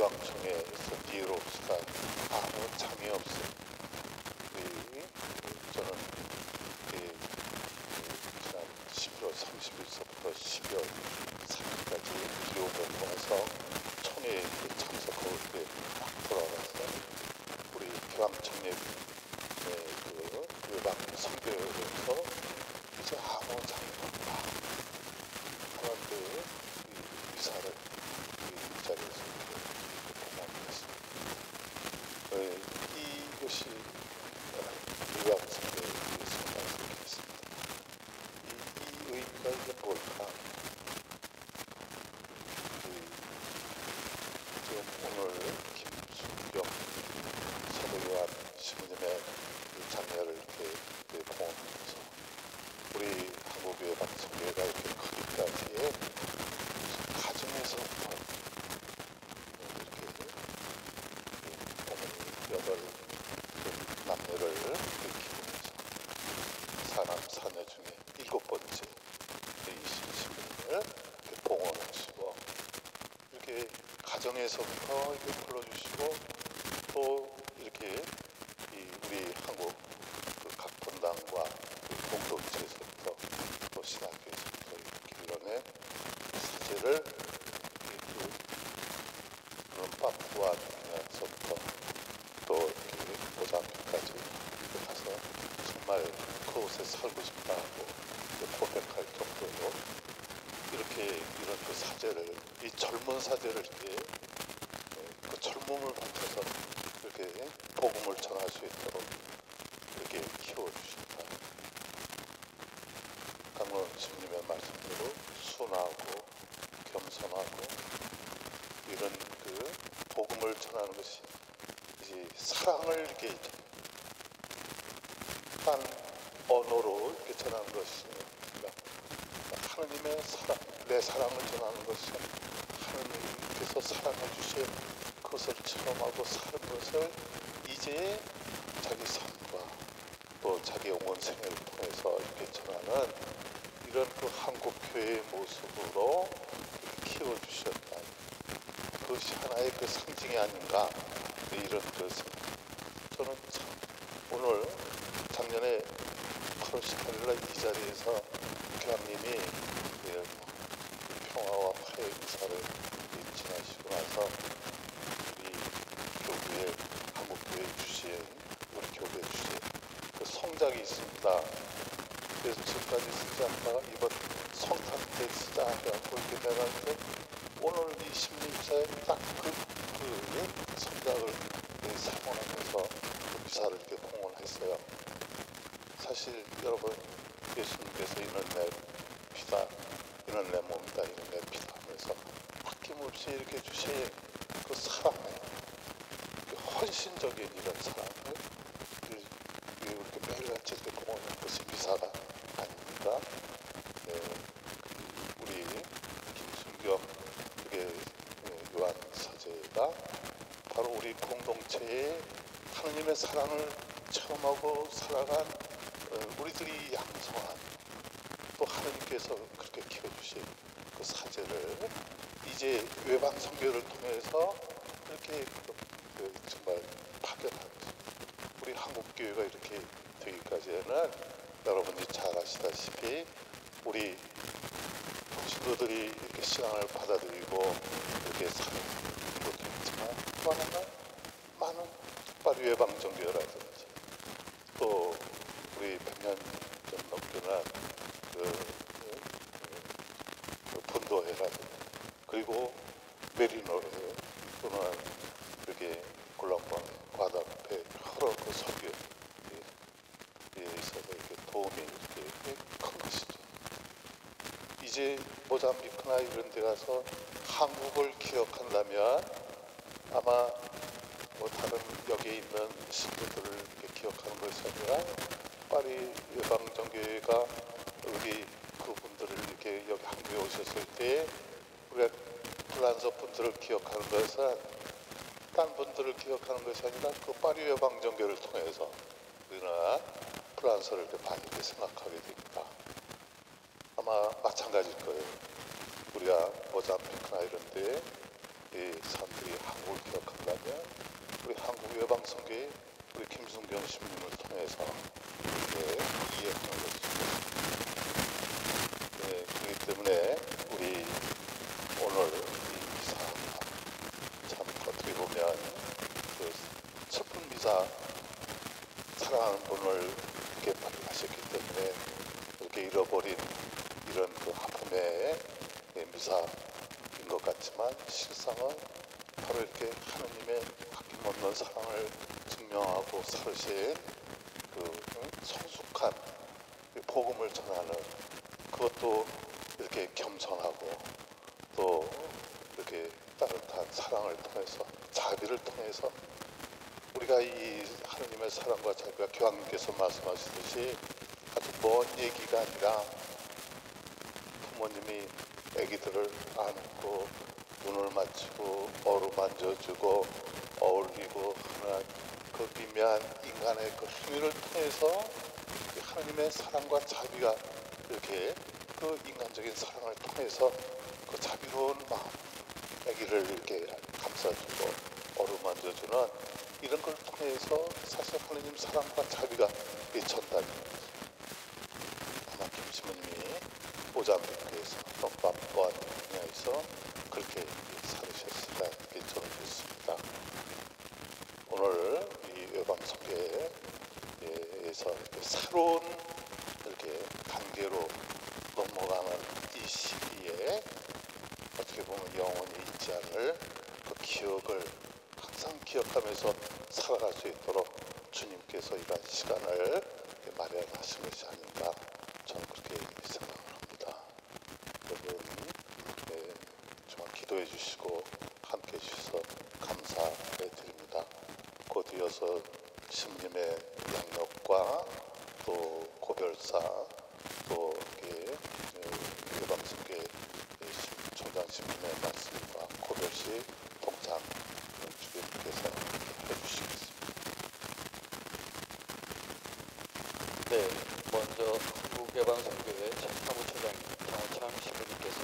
교황청에서 니에롭스가 아무 장애 없이 저는 지난 11월 30일서부터 12월 3일까지 기업을 모아서 총회에 참석하고 막 돌아와서 우리 교황청의 그 외방 선교에서 이제 아무 장애가 없다. 그런데 이 의사를 이 자리에서 공헌했습니다. 이것이 외방 선교의 성당에서 이렇게 했습니다. 이 의미가 이게 뭘까? 지금 오늘 김순경 사도요한 신부님의 장례를 이렇게 봉헌하면서 우리 한국 외방 선교회가 이렇게 크기까지의 가정에서부터 이렇게 어머니 8 남녀를 키우면서 사람 사녀 중에 7번째 이 신부님을 이렇게 봉헌하시고 이렇게 가정에서부터 이렇게 불러주시고 또 이렇게 우리 한국 각 본당과 공동체에서부터 또 신학교에서부터 이렇게 이뤄낸 사제를 그런 파푸아 중에서부터 또 이렇게 모자ம்பி크까지 가서 정말 그곳에 살고 싶다 하고 고백할 정도로 이렇게 이런 그 사제를 이 젊은 사제를 이렇게 그 젊음을 바쳐서 이렇게 복음을 전할 수 있도록 이렇게 키워주신다. 강론 스님의 말씀대로 순하고 겸손하고 이런 그 복음을 전하는 것이 이제 사랑을 이렇게 딴 언어로 이렇게 전하는 것이 하느님의 사랑, 내 사랑을 전하는 것은 하느님께서 사랑해 주신 그것을 체험하고 사는 것을 이제 자기 삶과 또 자기 영혼 생애를 통해서 이렇게 전하는 이런 그 한국 교회의 모습으로 키워주셨다. 그것이 하나의 그 상징이 아닌가 이런 그 생각. 저는 참 오늘 작년에 8월 18일 날 이 자리에서 교황님이 평화와 화해 의사를 지나시고 나서 우리 교구에 한국 교회 주신 우리 교구에 주신 그 성작이 있습니다. 그래서 지금까지 쓰지 않다가 이번 성탄 때 쓰자 해갖고 이렇게 내놨는데 오늘 이 신림사에 딱 그 성작을 사용하면서 그 미사를 이렇게 공헌했어요. 사실 여러분 예수님께서 이는 내 피다, 이는 내 몸이다, 이는 내 피다 하면서 아낌없이 이렇게 주신 그 사랑을, 그 헌신적인 이런 사랑을 이렇게 매일같이 이렇게 공헌한 것이 미사가 아닙니까? 우리 김순경 요한 사제가 바로 우리 공동체에 하느님의 사랑을 체험하고 살아간 우리들이 양성한 또 하느님께서 그렇게 키워주신 그 사제를 이제 외방 선교를 통해서 그렇게 정말 파견하는 우리 한국 교회가 이렇게 되기까지는 여러분이 잘 아시다시피 우리 신도들이 이렇게 신앙을 받아들이고 이렇게 사는 것도 있지만 또 하나는 많은 특별히 외방 선교라든지 또 우리 100년 좀 넘게는 그 분도회라든지 그리고 메리노회 또는 이렇게 굴랑방 과답회 여러 그 설교에 있어서 이렇게 도움이 이렇게 큰 것이죠. 이제 모잠비크나 이런 데 가서 한국을 기억한다면 아마 뭐 다른 여기에 있는 신도들을 이렇게 기억하는 것이 아니라 파리 외방정교회가 우리 그분들을 이렇게 여기 한국에 오셨을 때 우리가 프랑스 분들을 기억하는 것은 딴 분들을 기억하는 것이 아니라 그 파리 외방정교회를 통해서 우리는 프랑스를 이렇게 많이 생각하게 됩니다. 아마 마찬가지일 거예요. 우리가 모잠비크나 이런 데 이 사람들이 한국을 기억한다면 우리 한국 외방선교회 우리 김순경 신부님을 통해서 이해하는 것입니다. 그렇기 때문에 우리 오늘 이 미사 참 어떻게 보면 그 슬픈 미사 사랑하는 분을 이렇게 만나셨기 때문에 이렇게 잃어버린 이런 그 아픔의 미사인 것 같지만 실상은 바로 이렇게 하느님의 아낌없는 사랑을 증명하고 살으신 그 성숙한 복음을 전하는, 그것도 이렇게 겸손하고 또 이렇게 따뜻한 사랑을 통해서, 자비를 통해서 우리가 이 하느님의 사랑과 자비가 교황님께서 말씀하시듯이 아주 먼 얘기가 아니라 부모님이 아기들을 안고 눈을 맞추고 어루만져주고 어울리고 하는 그 미묘한 인간의 그 행위를 통해서 하나님의 사랑과 자비가 이렇게 그 인간적인 사랑을 통해서 그 자비로운 마음, 아기를 이렇게 감싸주고 어루만져주는 이런 걸 통해서 사실 하나님 사랑과 자비가 전달됩니다. 아마 김신부님이 모잠비크에서 papua 뉴기니아에서 그렇게 살으셨으리라 이렇게 저는 믿습니다. 오늘 이 외방선교회에서 새로운 이렇게 단계로 넘어가는 이 시기에 어떻게 보면 영원히 잊지 않을 그 기억을 항상 기억하면서 살아갈 수 있도록 주님께서 이러한 시간을 마련하신 것이 아닌가, 저는 그렇게 생각을 합니다. 여러분 정말 기도해 주시고 함께 해주셔서 감사해 드립니다. 곧 이어서 신부님의 양력과 또 고별사, 또 외방선교회 총장 신부님의 말씀과 고별시 동창 주님께서 해주시겠습니다. 네, 먼저 한국외방선교회 사무처장 장호창 신부님께서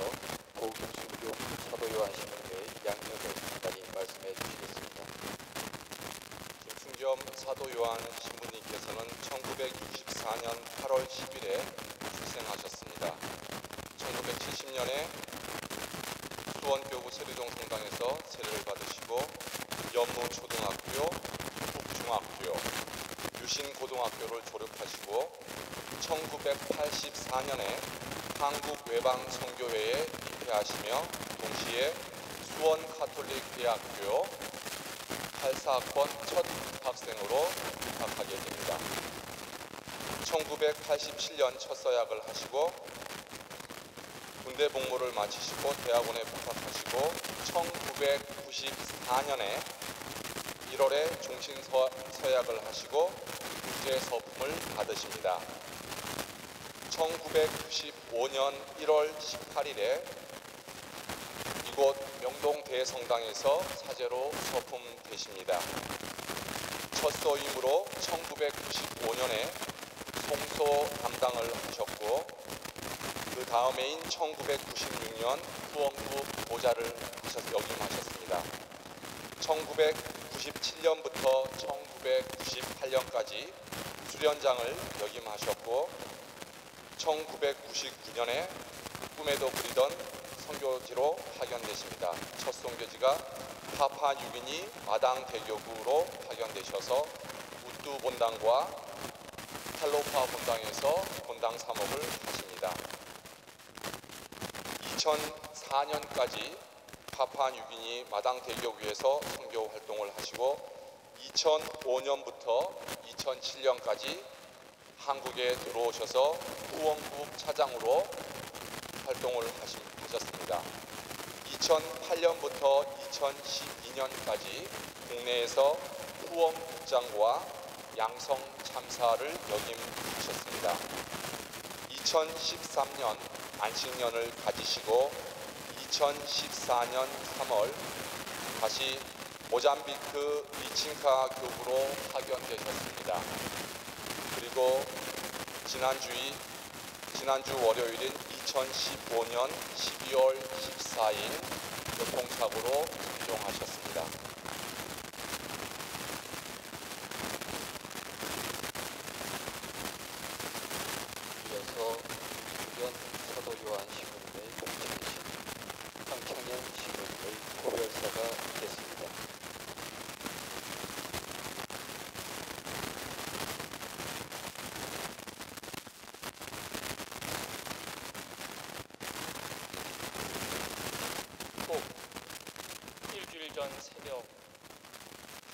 고김순교 사도 요한 신부님의 양력을 간단히 말씀해 주시겠습니다. 김순겸 사도 요한 신부님께서는 1964년 8월 10일에 출생하셨습니다. 1970년에 수원교구 세리동 성당에서 세례를 받으시고 연무초등학교, 북중학교, 유신고등학교를 졸업하시고 1984년에 한국외방선교회에 입회하시며 동시에 수원가톨릭대학교 84학번 첫 학생으로 입학하게 됩니다. 1987년 첫 서약을 하시고 군대 복무를 마치시고 대학원에 복학하시고 1994년에 1월에 종신 서약을 하시고 국제 서품을 받으십니다. 1995년 1월 18일에 이곳 명동 대성당에서 사제로 서품되십니다. 첫 소임으로 1995년에 송소 담당을 하셨고 그 다음해인 1996년 후원부 보좌를 역임하셨습니다. 1997년부터 1998년까지 수련장을 역임하셨고 1999년에 꿈에도 그리던 선교지로 파견되십니다. 첫 선교지가 파푸아뉴기니 마당 대교구로 파견되셔서 우뚜 본당과 탈로파 본당에서 본당 사목을 하십니다. 2004년까지 파푸아뉴기니 마당 대교구에서 선교 활동을 하시고 2005년부터 2007년까지 한국에 들어오셔서 후원국 차장으로 활동을 하셨습니다. 2008년부터 2012년까지 국내에서 후원국장과 양성 참사를 역임하셨습니다. 2013년 안식년을 가지시고 2014년 3월 다시 모잠비크 리칭카 교구로 파견되셨습니다. 그리고 지난주 월요일인 2015년 12월 14일 교통사고로 순종하셨습니다. 이어서 김순견 사도 요한 신부님의 장신 황창현 신부님의 고별사가 있겠습니다. 꼭 일주일 전 새벽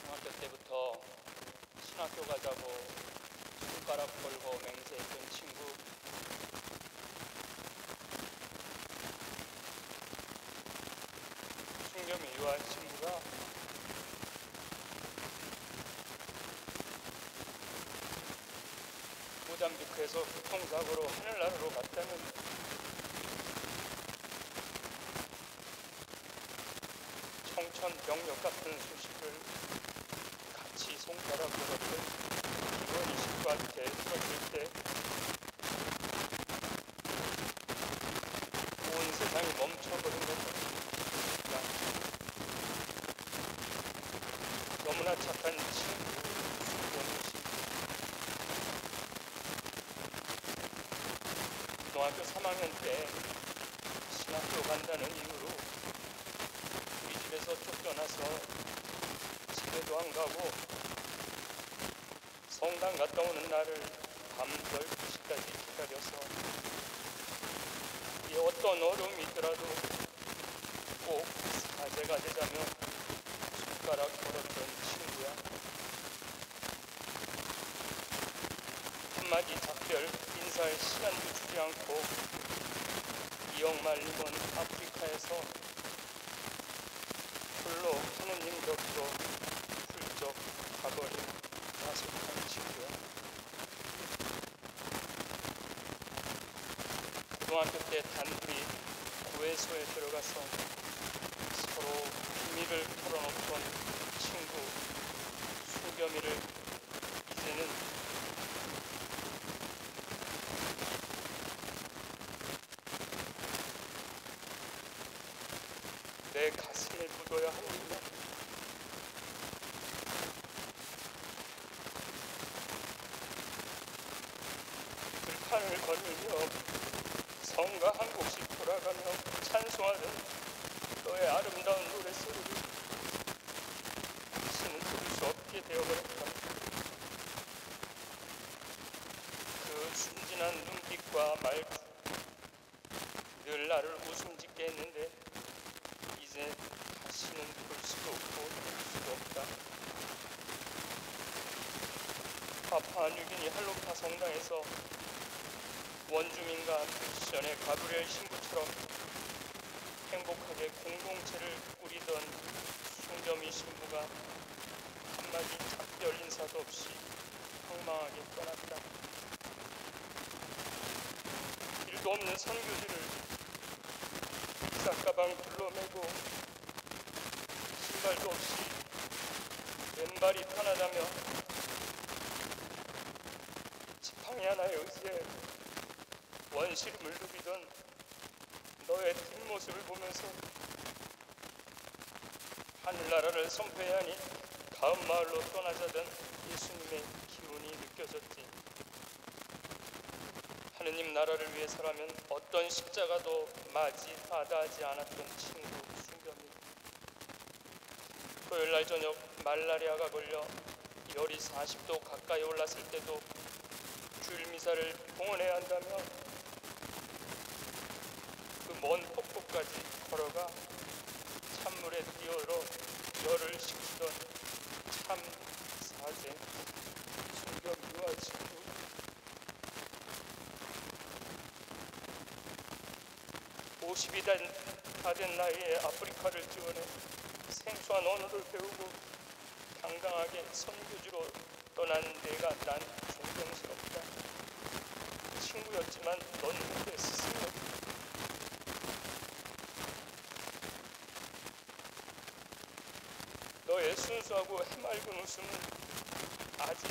중학교 때부터 신학교 가자고 손가락 걸고 맹세했던 친구 순겸이 요한 친구가 모잠비크에서 교통사고로 하늘나라로 갔다는 청천벽력 같은 소식을 같이 손가락 걸었던 김원희 식구한테 들었을 때 온 세상이 멈춰버린 것 같습니다. 너무나 착한 친구 순겸이 씨. 고등학교 3학년 때 신학교 간다는 이유로 우리 집에서 쫓겨나서 집에도 안 가고 성당 갔다 오는 날을 밤 12시까지 기다려서 이 어떤 어려움이 있더라도 꼭 사제가 되자며 손가락 걸었던 친구야. 한마디 작별 인사할 시간도 주지 않고 이역말림은 아프리카에서 홀로 하느님 곁으로 훌쩍 가버린 야속한 친구야. 고등학교 때 단둘이 구회소에 들어가서 서로 비밀을 털어놓던 친구 순겸이를 이제는 내 가슴에 묻어야 합니다. 들판을 걸으며 성가 한 곡씩 돌아가며 찬송하는 너의 아름다운 노래소리를 다시는 들을 수 없게 되어버렸다. 그 순진한 눈빛과 말투 늘 나를 웃음짓게 했는데 이제 다시는 볼 수도 없고 들을 수도 없다. 파푸아뉴기니 할로파 성당에서 원주민과 크리스천의 가브리엘 신부처럼 행복하게 공동체를 꾸리던 순겸이 신부가 한마디 작별 인사도 없이 황망하게 떠났다. 일도 없는 선교지를 기사가방 둘러매고 신발도 없이 왼발이 편하다며 지팡이 하나의 의지에 원시름을 누비던 너의 뒷모습을 보면서 하늘나라를 선포해야 하니 다음 마을로 떠나자던 예수님의 기운이 느껴졌지. 하느님 나라를 위해서라면 어떤 십자가도 마다하지 않았던 친구 순겸이 토요일날 저녁 말라리아가 걸려 열이 40도 가까이 올랐을 때도 주일 미사를 봉헌해야 한다며 그 먼 폭포까지 걸어가 찬물에 뛰어들어 열을 식히던 참 사제 순겸이와 친구. 다 된 나이에 아프리카를 지원해 생소한 언어를 배우고 당당하게 선교지로 떠난 내가 난 존경스럽다. 친구였지만 넌 내 스승이었다. 너의 순수하고 해맑은 웃음은 아직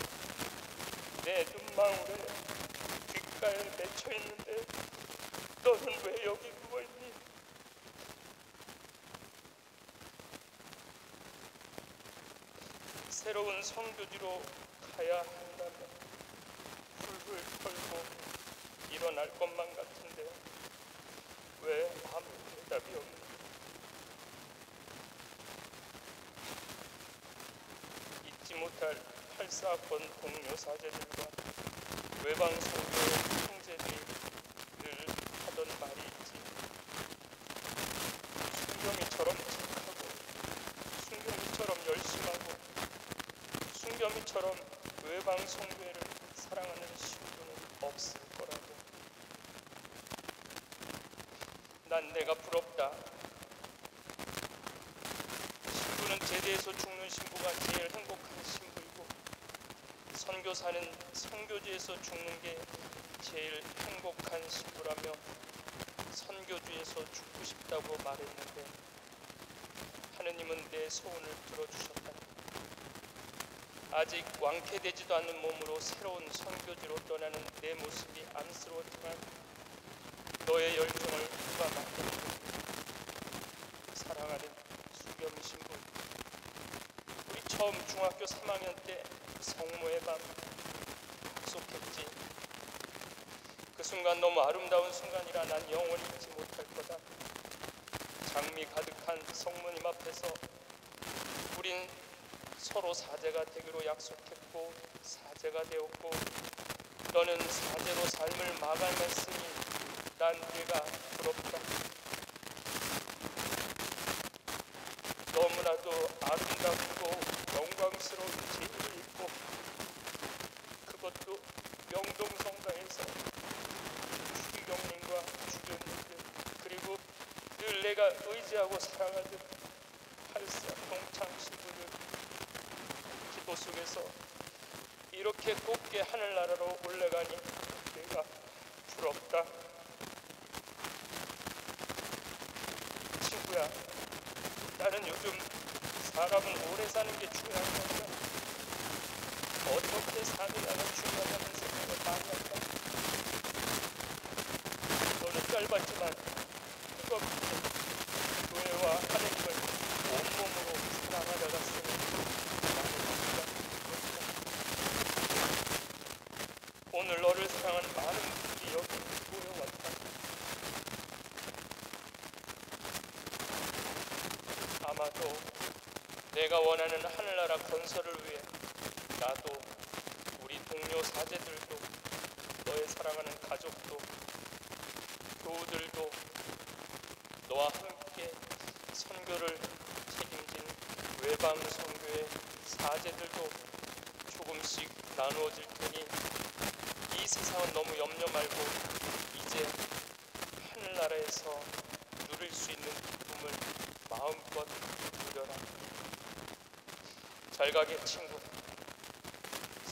내 눈망울에 귓가에 맺혀있는데 너는 왜 여기 누워있니? 새로운 선교지로 가야 한다면 훌훌 털고 일어날 것만 같은데 왜 아무 대답이 없는가? 잊지 못할 8사건 동료 사제들과 외방 선교의 형제들이 늘 하던 말이 있지. 순겸이처럼 착하고 순겸이처럼 열심하고 순겸이처럼 외방 선교회를 사랑하는 신부는 없을 거라고. 난 내가 부럽다. 신부는 제대에서 죽는 신부가 제일 행복한 신부이고 선교사는 선교지에서 죽는 게 제일 행복한 신부라며 선교지에서 죽고 싶다고 말했는데 하느님은 내 소원을 들어주셨다. 아직 완쾌되지도 않은 몸으로 새로운 선교지로 떠나는 내 모습이 안쓰러웠지만 너의 열정을 누가 막겠니? 사랑하는 수겸이 신부, 우리 처음 중학교 3학년 때 성모의 밤 약속했지. 그 순간 너무 아름다운 순간이라 난 영원히 잊지 못할 거다. 장미 가득한 성모님 앞에서 우린 서로 사제가 되기로 약속했고 사제가 되었고 너는 사제로 삶을 마감했으니 난 네가 부럽다. 너무나도 아름답고 영광스러운 제의를 입고 그것도 명동성당에서 추기경님과 주교님들 그리고 늘 내가 의지하고 사랑하던 8사 동창 신부들 기도 속에서 이렇게 곱게 하늘나라로 올라가니 내가 부럽다. 친구야, 나는 요즘 사람은 오래 사는 게 중요한 건가? 어떻게 사느냐가 중요하다는 생각을 많이 한다. 너는 짧았지만 뜨겁게 교회와 하느님을 온몸으로 사랑하다갔으니 오늘 너를 사랑한 많은 분들이 여기 모여왔다. 아마도 내가 원하는 하늘나라 건설을 위해 나도 우리 동료 사제들도 너의 사랑하는 가족도 교우들도 너와 함께 선교를 책임진 외방 선교의 사제들도 조금씩 나누어질 테니 이 세상은 너무 염려 말고 이제 하늘나라에서 누릴 수 있는 기쁨을 마음껏 누려라. 잘 가게 친구.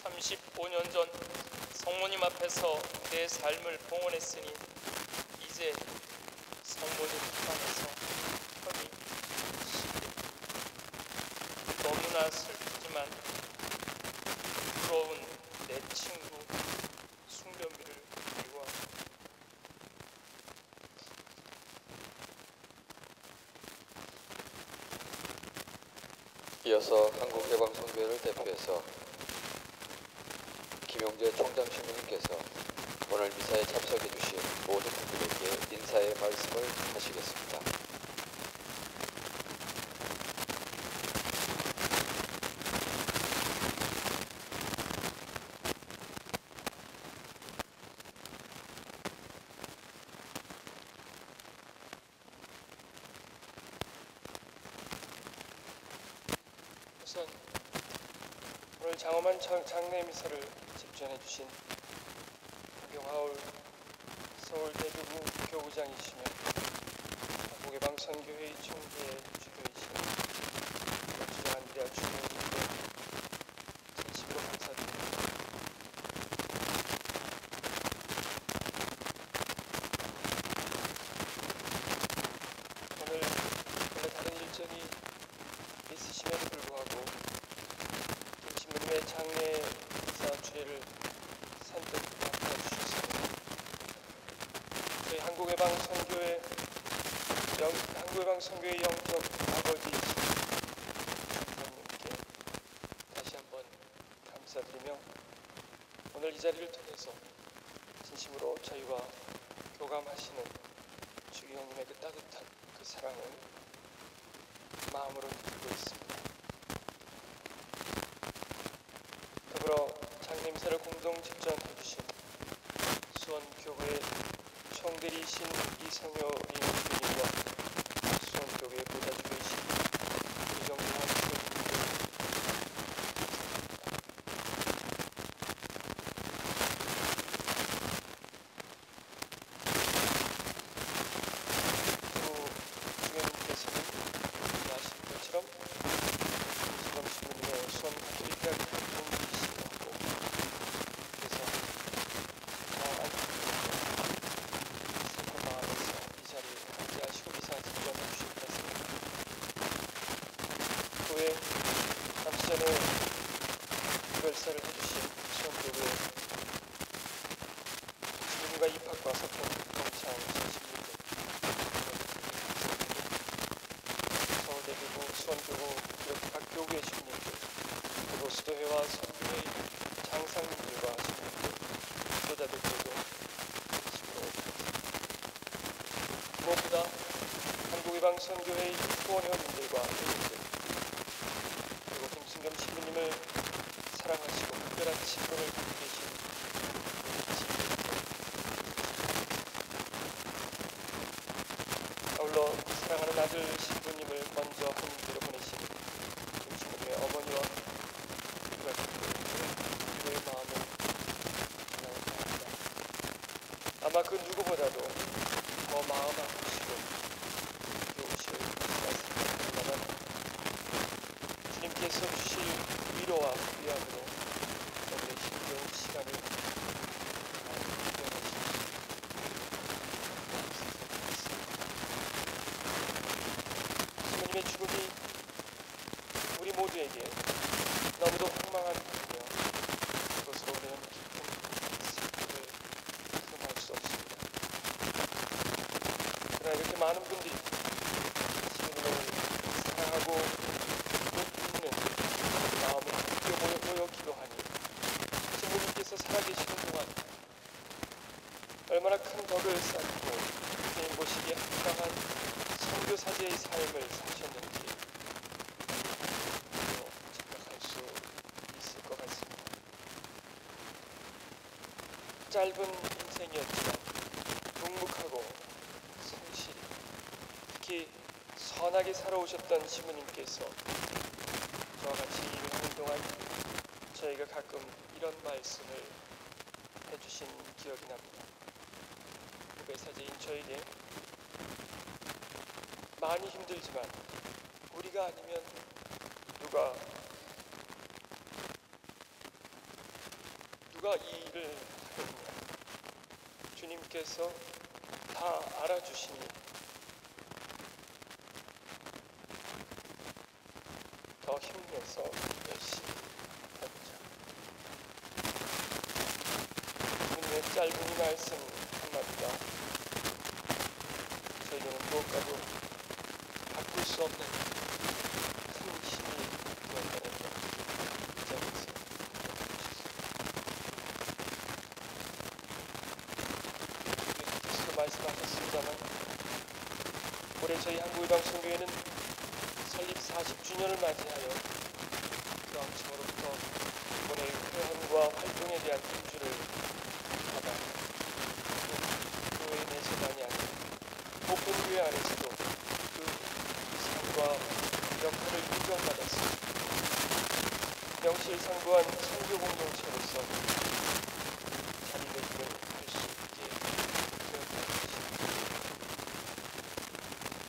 35년 전 성모님 앞에서 내 삶을 봉헌했으니 이제 성모님 편에서 편히 쉬게. 너무나 슬프지만 부러운 내 친구 순겸이를 미워한다. 이어서 한국예방선교회를 대표해서 김용재 총장 신부님께서 오늘 미사에 참석해 주신 모든 분들에게 인사의 말씀을 하시겠습니다. 우선 오늘 장엄한 장례 미사를 집전해 주신 박용하울 서울대교구 교구장이시며 한국예방선교회 총회 주교이신 박주영 안드레아 주교님께 진심으로 감사드립니다. 오늘 다른 일정이 있으심에도 불구하고 김신부님의 장례 미사 주례를 선뜻 맡아주셨습니다. 저희 한국예방선교회 영적 아버지이신 주님께 다시 자리를 통해서 진심으로 저희와 교감하시는 주기형님의 그 따뜻한 그 사랑을 마음으로 느끼고 있습니다. 더불어 장례미사를 공동 집전해 주신 수원교회 총대리신 이성효 임금님과 수원교회 보좌주교이신 이정규환 교수님들 주교님께서는 아시는 것처럼 김수범 신부님의 수원 가톨릭대학 동기이시고 그래서 마음에서 이 자리에 함께하시고 미사 집전해 주시기로 했습니다. 그 외 잠시 전에 별사를 해주신 수원교회 주민과 입학과 서평 동창 신신분들 서울대교구 수원교구 각 교구의 주민들 그리고 수도회와 선교회 장상님들과 주민들 지도자들께도 무엇보다 한국의방선교회의 후원회원님들과 회원님들 그리고 김순겸 신부님을 사랑하시고 특별한 친분을 갖고 계신 아울러 사랑하는 아들 신부님을 먼저 하늘로 보내신 김신부님의 어머니와 그의 마음을 나옵니다. 아마 그 누구보다도 더 마음 아프시고 좋으실 말씀입니다만 주님께서 주실 위로와 위안으로 오늘의 힘겨운 시간을 주님의 죽음이 우리 모두에게 너무도 황망한 일이며 그것으로 우리는 깊은 슬픔을 금할 수 없습니다. 그러나 이렇게 많은 분들이 주님을 사랑하고 믿는 마음을 함께 모여 기도하니 주님께서 살아계시는 동안 얼마나 큰 덕을 쌓고 주님 보시기에 합당한 선교사제의 삶을 사셨는지 생각할 수 있을 것 같습니다. 짧은 인생이었지만 묵묵하고 성실히 특히 선하게 살아오셨던 신부님께서 저와 같이 일하는 동안 저희가 가끔 이런 말씀을 해주신 기억이 납니다. 후배사제인 저에게 많이 힘들지만 우리가 아니면 누가 이 일을 하겠냐. 주님께서 다 알아주시니 더 힘내서 열심히 해보자. 주님의 짧은 이 말씀 한마디가 저에게는 무엇과도 바꿀 수 없는 큰 힘이 되었다는 점 이 자리에서 주님께서도 말씀하셨습니다만 올해 저희 한국의방선교회는 설립 40주년을 맞이하여 교황청으로부터 이번에 회원과 활동에 대한 인주를 받아 교회 내재단이 아닌 오픈교회 안에서도 그 상과 역할을 인정받았습니다. 명실상부한 선교 공동체로서 자리매김을 할 수 있게 되었다는 것입니다.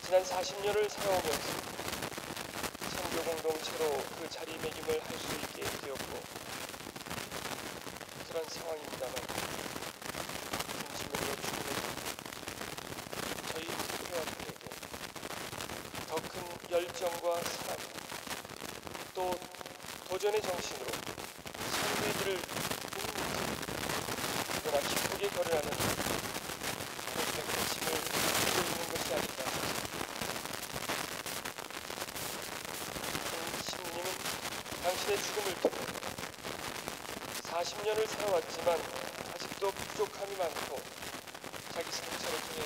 지난 40년을 살아오면서 선교 공동체로 그 자리매김을 할 수 있게 되었고 그런 상황입니다만 진심으로 주님의 저희 회원들에게 더 큰 열정과 사랑 또 도전의 정신으로 선교들을 그러나 기쁘게 걸어가는 그런 가르침을 주고 있는 것이 아닌가. 신부님은 당신의 죽음을 통해 40년을 살아왔지만 아직도 부족함이 많고 자기 성찰을 통해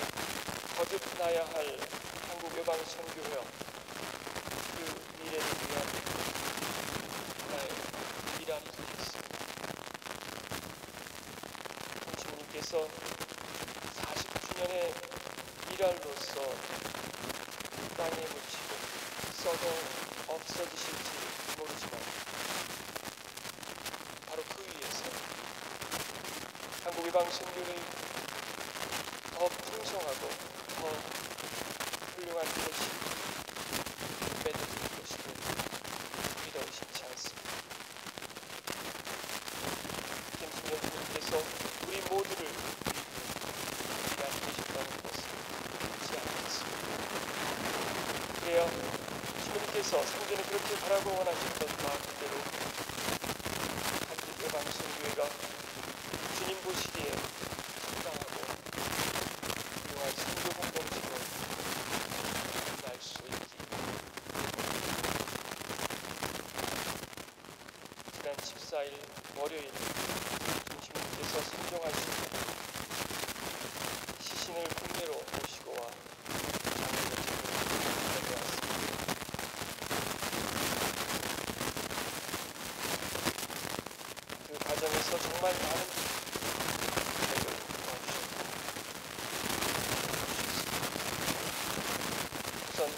거듭나야 할 한국 외방 선교회와 그 미래를 위한 하나의 미란이 되겠습니다. 주님께서 40주년의 일할로서 땅에 묻히고 썩어 없어지실지 모르지만 바로 그 위에서 한국 외방 선교를 더 풍성하고 더 훌륭한 것이 맺어질 것임을 믿어 의심치 않습니다. 김승현 주님께서 우리 모두를 위한 되신다는 것을 잊지 않겠습니다. 그래야 주님께서 성전에 그렇게 바라고 원하셨던 마음대로 한국 외방 선교회가 주님 보시기에 적당하고 훌륭한 선교 공동체로 날 수 있기. 지난 14일 월요일 주님께서 선종하신 시신을 국내로 모시고 와 장례를 지내왔습니다. 그 과정에서 정말 많은 일을 도와주셨고 우선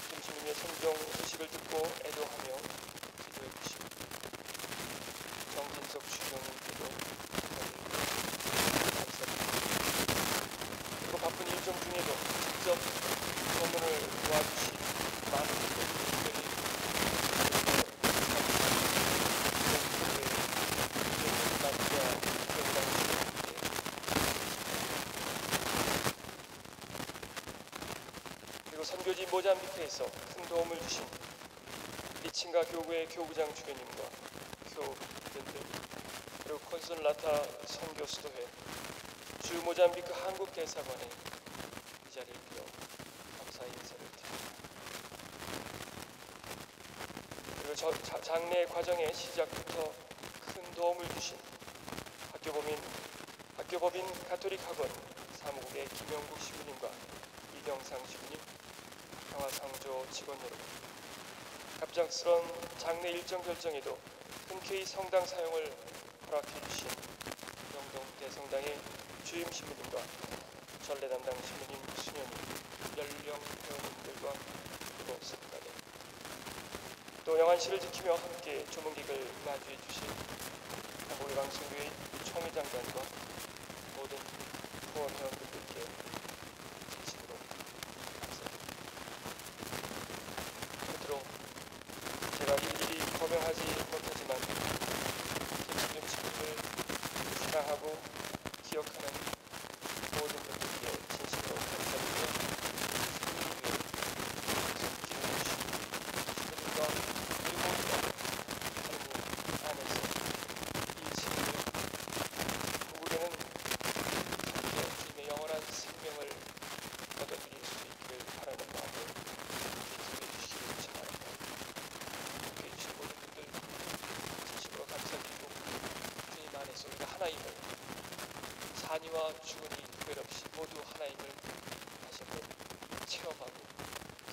김수님의 선종 소식을 듣고 애도하며 기도해 주시고 정진석 주교님께도 감사드립니다. 그리고 바쁜 일정 중에도 직접 소문을 도와주신 많은 분들이 그리고 선교지 모잠비크에서 큰 도움을 주신 리친가 교구의 교구장 주교님과 교우분들 그리고 콘솔라타 선교수도회 주 모잠비크 한국 대사관에 이 자리를 빌어 감사의 인사를 드립니다. 그리고 장례 과정의 시작부터 큰 도움을 주신 학교법인 가톨릭 학원 사무국의 김영국 시부님과 이경상 시부님, 평화상조 직원 여러분, 갑작스런 장례 일정 결정에도 흔쾌히 성당 사용을 허락해 주신 영동 대성당의 주임 신부님과 전례 담당 신부님, 수녀님, 연령 회원님들과 그리고 석가대 또 영안실을 지키며 함께 조문객을 마주해 주신 한국 외방 선교회 총회장단과 모든 후원 회원들께 진심으로 감사드립니다. 끝으로 제가 일일이 거명하지 못하지만 김수님 친구를 사랑하고 기억하는 모든 분들께 진심으로 감사드리며 승리를 위해 기도해 주신 친구들과 우리 모두가 하나님 안에서 이 친구를 구국에는 주님의 영원한 생명을 얻어드릴 수 있기를 바라는 마음으로 기도해 주시기 바랍니다. 함께해 주신 모든 분들 진심으로 감사드리고 주님 안에서 우리가 하나임을 산이와 주은이 구별 없이 모두 하나임을 다시 한번 체험하고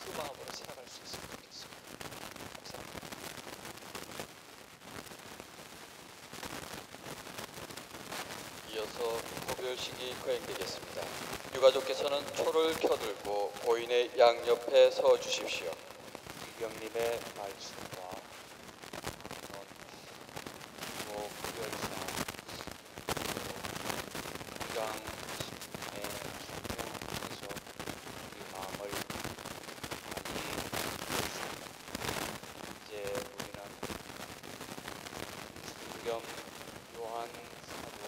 그 마음으로 살아갈 수 있으면 좋겠습니다. 감사합니다. 이어서 고별식이 거행되겠습니다. 유가족께서는 초를 켜들고 고인의 양옆에 서 주십시오. 이경님의 말씀과 그리고 구별사 장의 성경에서 우리 마음을 많이 이제 우리는 김승겸 요한 사도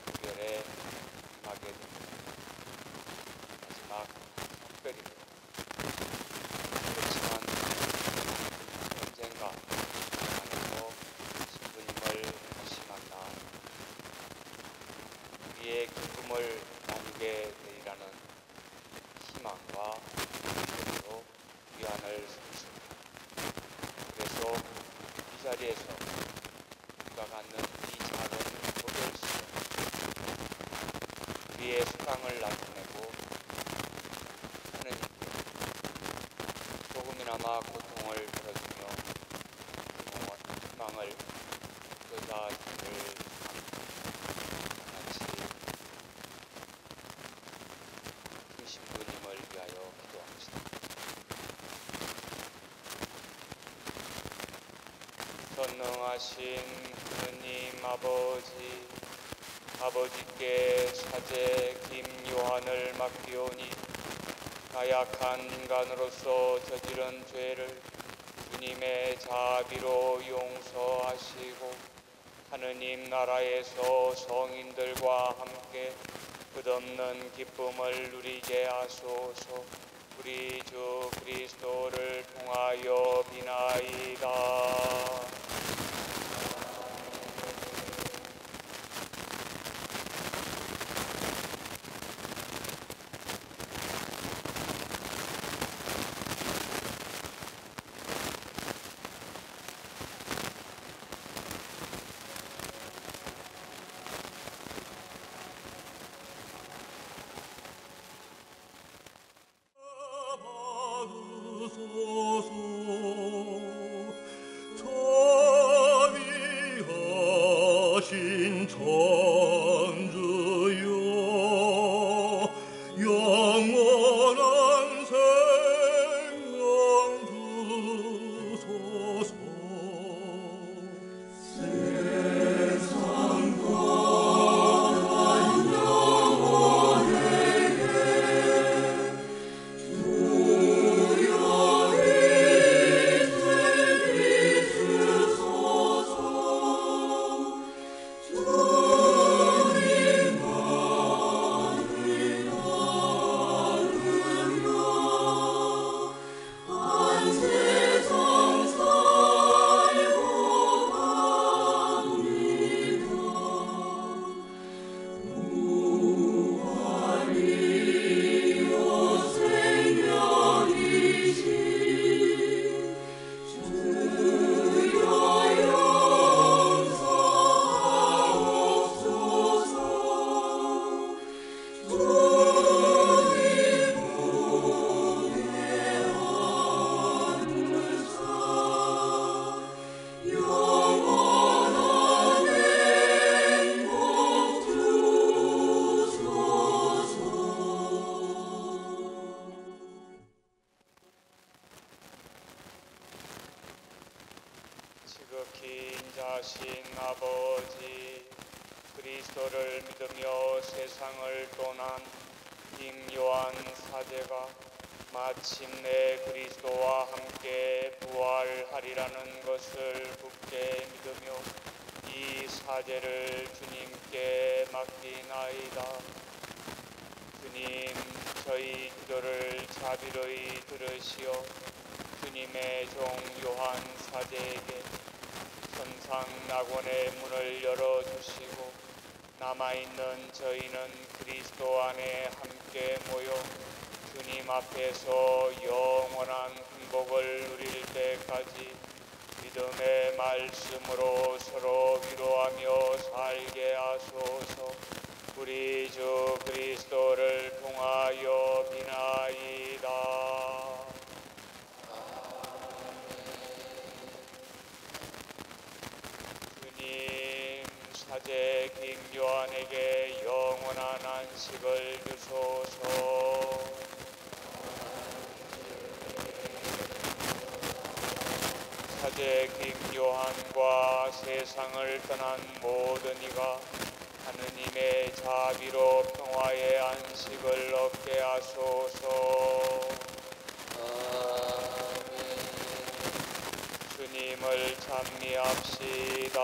구별에 임하게 됩니다. 마지막 특별입니다. 그렇지만 언젠가 안에서 자리에서 우리가 갖는 이 작은 고별수 우리의 수강을 나타내고 하느님께 조금이나마 고통을 덜어주며 희망을 여자들을 같이 김신부님을 위하여 기도합시다. 전능하신 하느님 아버지께 사제 김요한을 맡기오니 나약한 인간으로서 저지른 죄를 주님의 자비로 용서하시고 하느님 나라에서 성인들과 함께 끝없는 기쁨을 누리게 하소서. 우리 주 그리스도를 통하여 비나이다. 자비하신 천주여 영원한 생명 주소서. 세상과 영원에게 지극히 인자하신 아버지 그리스도를 믿으며 세상을 떠난 김요한 사제가 마침내 그리스도와 함께 부활하리라는 것을 굳게 믿으며 이 사제를 주님께 맡기나이다. 주님, 저희 기도를 자비로이 들으시어 주님의 종 요한 사제에게 선상 낙원의 문을 열어주시고 남아있는 저희는 그리스도 안에 함께 모여 주님 앞에서 영원한 행복을 누릴 때까지 믿음의 말씀으로 서로 위로하며 살게 하소서. 우리 주 그리스도를 통하여 비나이다. 주님, 사제 김요한에게 영원한 안식을 주소서. 사제 김요한과 세상을 떠난 모든 이가 하느님의 자비로 평화의 안식을 얻게 하소서. 주님을 찬미합시다.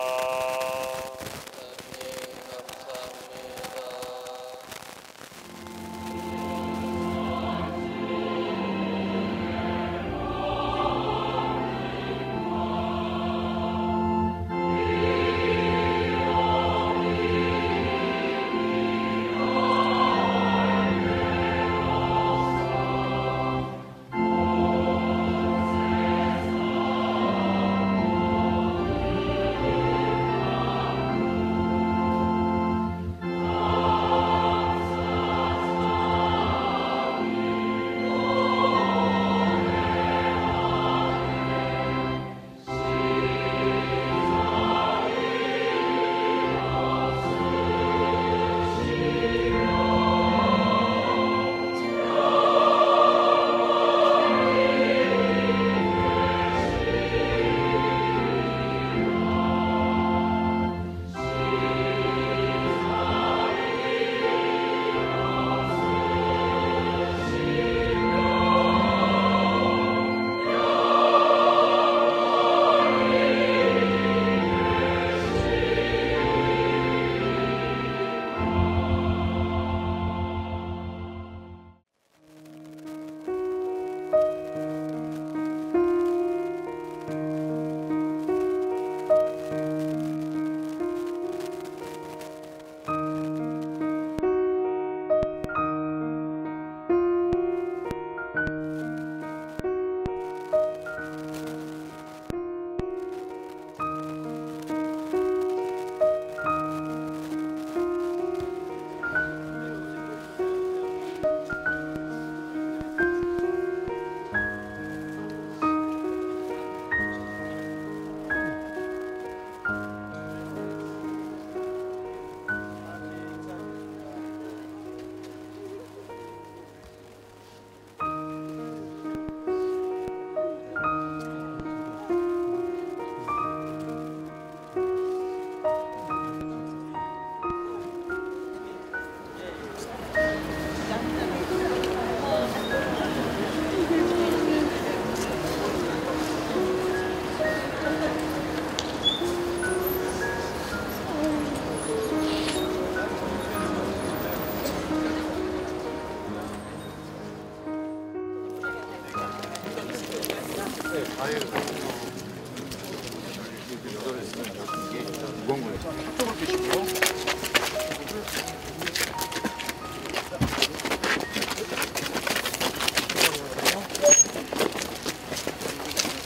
무거운 거예요. 쪽을 드시고.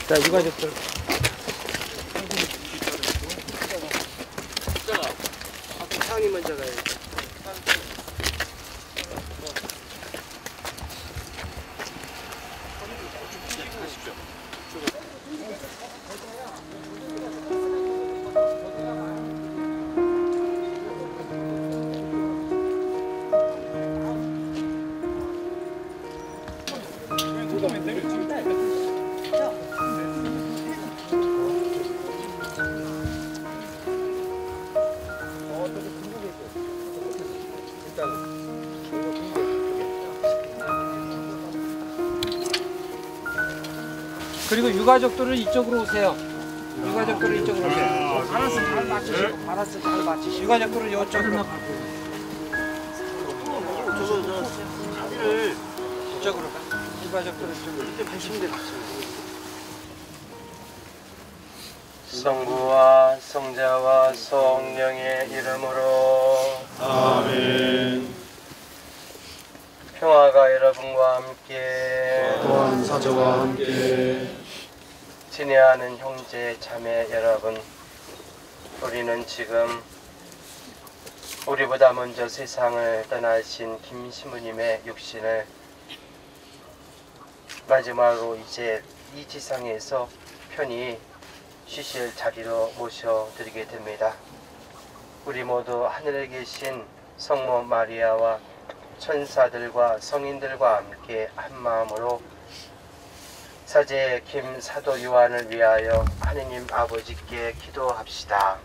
자, 유가족들. 상이 먼저 가요. 그리고 유가족들은 이쪽으로 오세요. 유가족들은 이쪽으로 오세요. 바라스 잘 맞추시고, 바라스 잘 맞추시고. 유가족들은 이쪽으로. 이쪽으로 가. 유가족들은 이쪽으로. 성부와 성자와 성령의 이름으로 아멘. 평화가 여러분과 함께 또한 사자와 함께 친애하는 형제 자매 여러분, 우리는 지금 우리보다 먼저 세상을 떠나신 김시무님의 육신을 마지막으로 이제 이 지상에서 편히 쉬실 자리로 모셔드리게 됩니다. 우리 모두 하늘에 계신 성모 마리아와 천사들과 성인들과 함께 한마음으로 사제 김 사도 요한을 위하여 하느님 아버지께 기도합시다.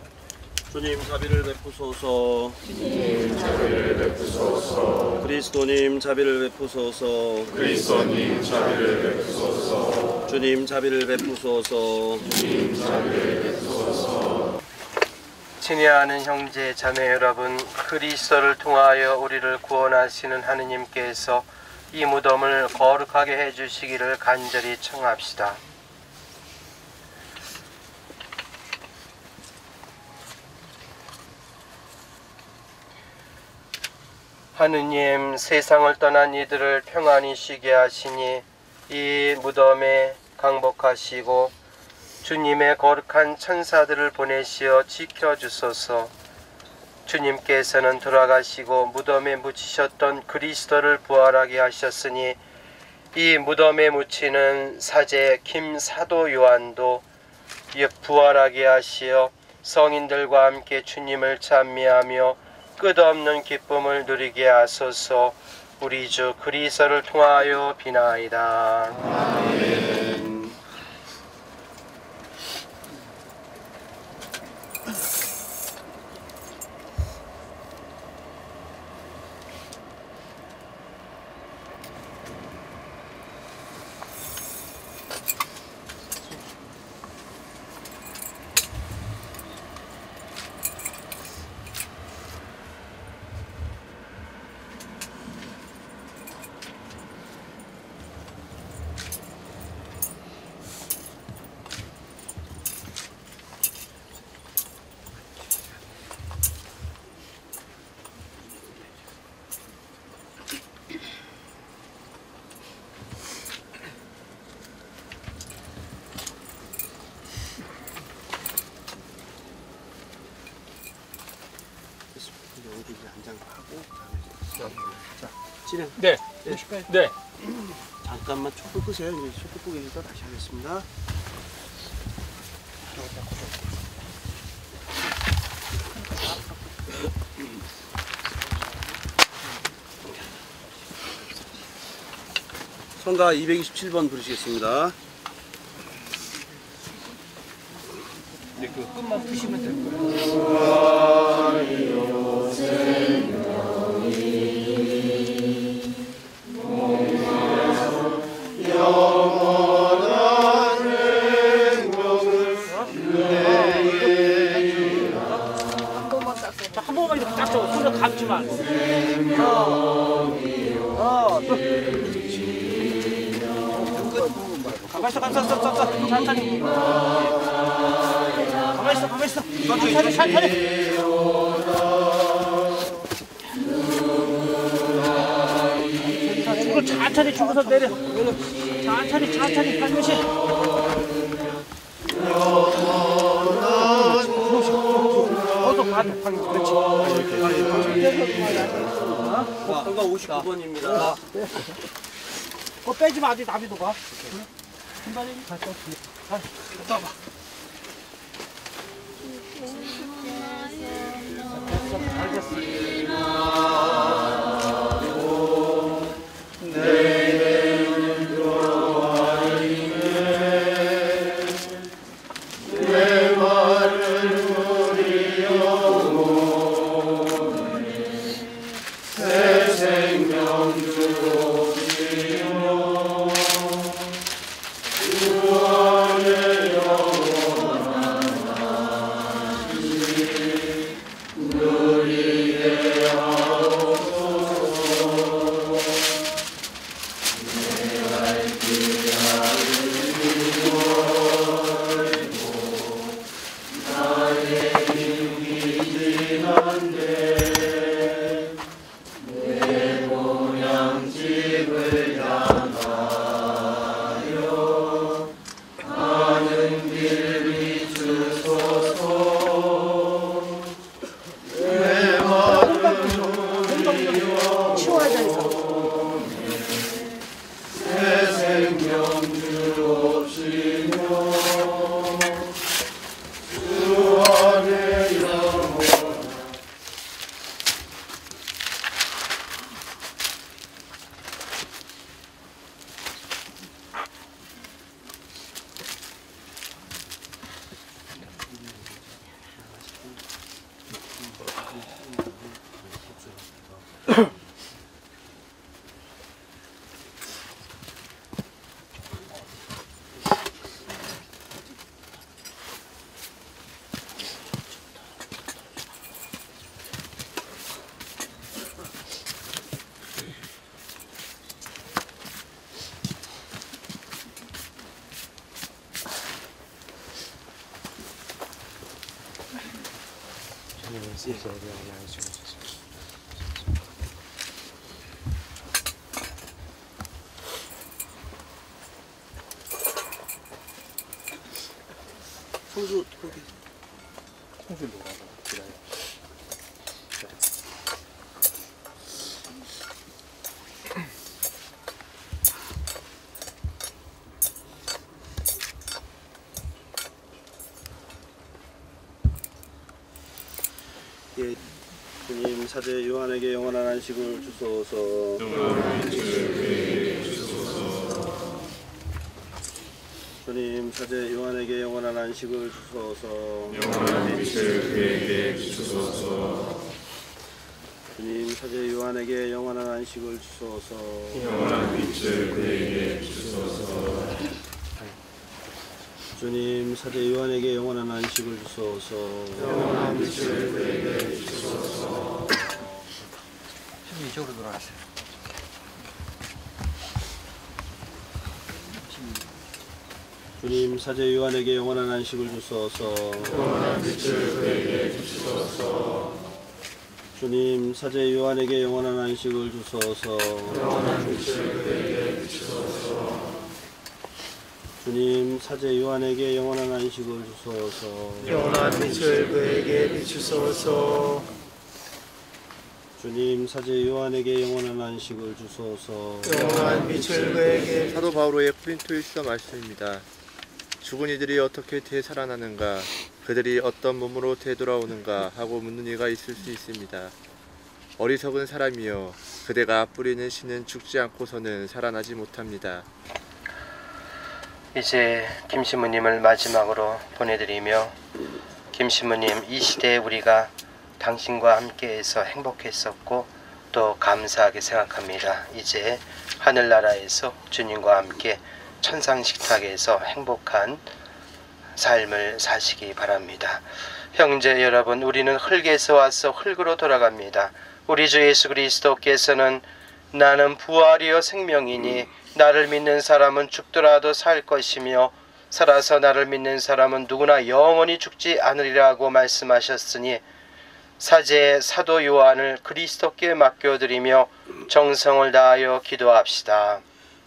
주님 자비를 베푸소서. 주님 자비를 베푸소서. 그리스도님 자비를 베푸소서. 그리스도님 자비를 베푸소서. 주님 자비를 베푸소서. 주님 자비를 베푸소서. 친애하는 형제 자매 여러분, 그리스도를 통하여 우리를 구원하시는 하느님께서 이 무덤을 거룩하게 해주시기를 간절히 청합시다. 하느님, 세상을 떠난 이들을 평안히 쉬게 하시니 이 무덤에 강복하시고 주님의 거룩한 천사들을 보내시어 지켜주소서. 주님께서는 돌아가시고 무덤에 묻히셨던 그리스도를 부활하게 하셨으니 이 무덤에 묻히는 사제 김 사도 요한도 부활하게 하시어 성인들과 함께 주님을 찬미하며 끝없는 기쁨을 누리게 하소서. 우리 주 그리스도를 통하여 비나이다. 아멘. 자, 진행. 네. 네. 잠깐만 촛불 끄세요. 이제 촛불 끄기 전에 다시 하겠습니다. 성가 227번 부르시겠습니다. 네, 그 끝만 푸시면 될 거예요. 한 번만 이렇게 딱 잡고 손을 감지 말고. 가만 있어. 천천히. 가만 있어. 천천히. 줄을 천천히 주고서 내려. 천천히 반드시. 어서 가자. 그렇지. 선거 59번입니다. 그거 빼지 마. 아직 나비도 봐. 신발이 갔다 올게. 가. 떠봐. 알겠어. 내 말을 우리 영혼이 새 생명 주옵시며 주 안에 영원한 안식 누리게 하옵소서. 내 발길을 나의 힘이 한데 내 고향집을 향하여 가는 길 비추소서. 내 말을 우리여 새 생명 주옵시며 주 안에 영원한 성주 거기. 성주 뭐라고? 기다려. 예, 주님 사제 요한에게 영원한 안식을 주소서. 주님 사제 요한에게 영원한 안식을 주소서. 영원한 빛을 그에게 주소서. 주님 사제 요한에게 영원한 안식을 주소서. 영원한 빛을 그에게 주소서. 주님 사제 요한에게 영원한 안식을 주소서. 영원한 빛을 그에게 주소서. 이쪽으로 돌아가세요. 주님 사제 요한에게 영원한 안식을 주소서. 영원한 빛을 그에게 주소서. 주님 사제 요한에게 영원한 안식을 주소서. 영원한 빛을 그에게 주소서. 주님 사제 요한에게 영원한 안식을 주소서. 영원한 빛을 그에게 비추소서. 주님 사제 요한에게 영원한 안식을 주소서. 영원한 빛을 그에게. 사도 바오로의 코린토일서 말씀입니다. 죽은 이들이 어떻게 되살아나는가, 그들이 어떤 몸으로 되돌아오는가 하고 묻는 이가 있을 수 있습니다. 어리석은 사람이여, 그대가 뿌리는 씨는 죽지 않고서는 살아나지 못합니다. 이제 김 신부님을 마지막으로 보내드리며, 김 신부님, 이 시대에 우리가 당신과 함께해서 행복했었고 또 감사하게 생각합니다. 이제 하늘나라에서 주님과 함께 천상식탁에서 행복한 삶을 사시기 바랍니다. 형제 여러분, 우리는 흙에서 와서 흙으로 돌아갑니다. 우리 주 예수 그리스도께서는 나는 부활이요 생명이니 나를 믿는 사람은 죽더라도 살 것이며 살아서 나를 믿는 사람은 누구나 영원히 죽지 않으리라고 말씀하셨으니 사제 사도 요한을 그리스도께 맡겨드리며 정성을 다하여 기도합시다.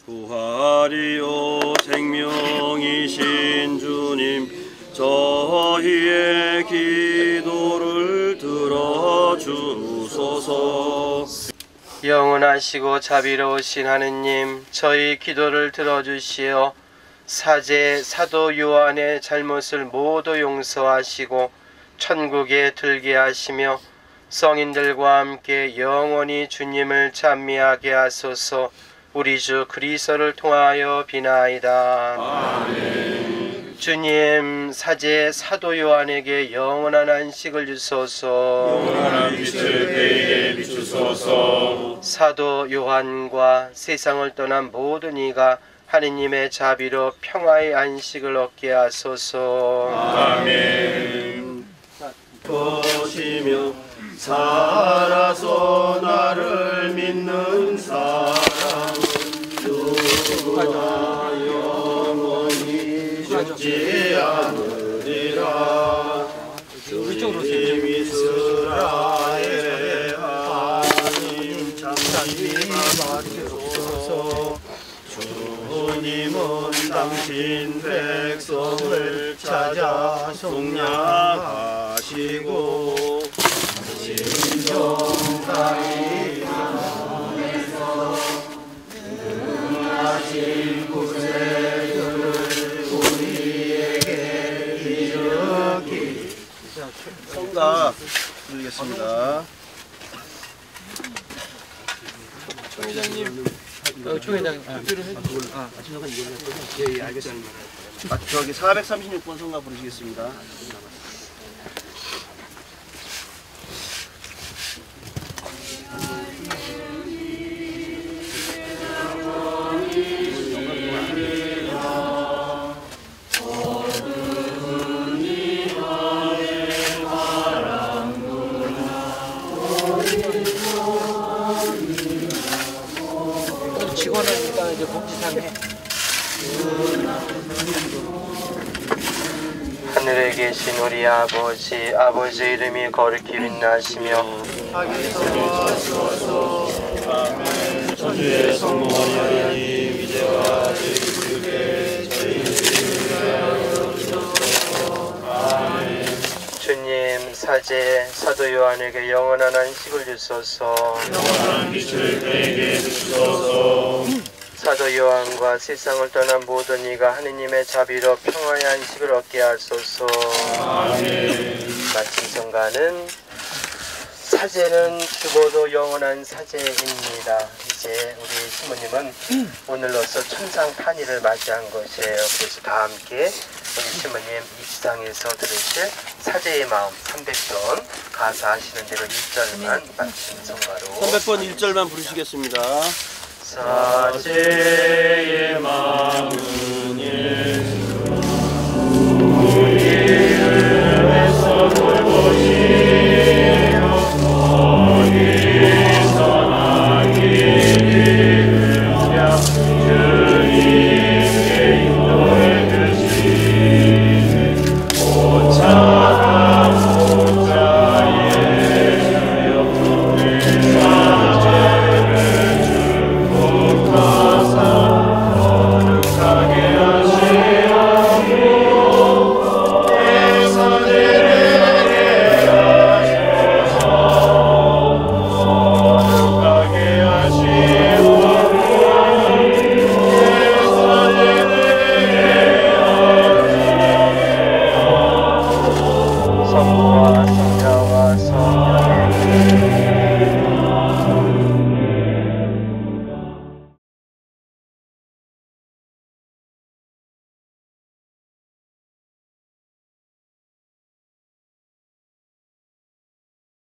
부활이요 생명이신 주님, 저희의 기도를 들어주소서. 영원하시고 자비로우신 하느님, 저희 기도를 들어주시어 사제 사도 요한의 잘못을 모두 용서하시고 천국에 들게 하시며 성인들과 함께 영원히 주님을 찬미하게 하소서. 우리 주 그리스도를 통하여 비나이다. 아멘. 주님, 사제 사도 요한에게 영원한 안식을 주소서. 영원한 빛을 그에게 비추소서. 사도 요한과 세상을 떠난 모든 이가 하느님의 자비로 평화의 안식을 얻게 하소서. 아멘. 것이며 살아서 나를 믿는 사람은 누구나 영원히 죽지 않으리라. 주님 이스라엘 하나님 참심하소서. 주님은 당신 백성을 찾아 속량하시고 진정사의 가운데서 능하신 구세주를 우리에게 일으키. 성가 드리겠습니다. 조 회장님. 조 회장님. 예, 알겠습니다. 저기 436번 성가 부르시겠습니다. 직원은 일단 이제 복지상에. 하늘에 계신 우리 아버지, 아버지의 이름이 거룩히 빛나시며 천주의 성모 마리아님, 이제와 저희 저희를 주소서. 아멘. 주님, 사제 사도 요한에게 영원한 안식을 주소서. 영원한 빛을 그에게 주소서. 사도 요한과 세상을 떠난 모든 이가 하느님의 자비로 평화의 안식을 얻게 하소서. 아멘. 마침 성가는 사제는 죽어도 영원한 사제입니다. 이제 우리 신부님은 오늘로써 천상판의를 맞이한 것이에요. 그래서 다 함께 우리 신부님 입상에서 들으실 사제의 마음 300번 가사하시는 대로 1절만 마침 성가로 300번 1절만 부르시겠습니다. 사제의 마음은 예수 우리를 위해서 돌보시며 어디서 나기 위하여 주님께 인도해 주시니 오차가 오자의 주여 우리 사제를 축복하사 거룩하게 하시옵고 내 사제에게 하소서. 거룩하게 하시옵고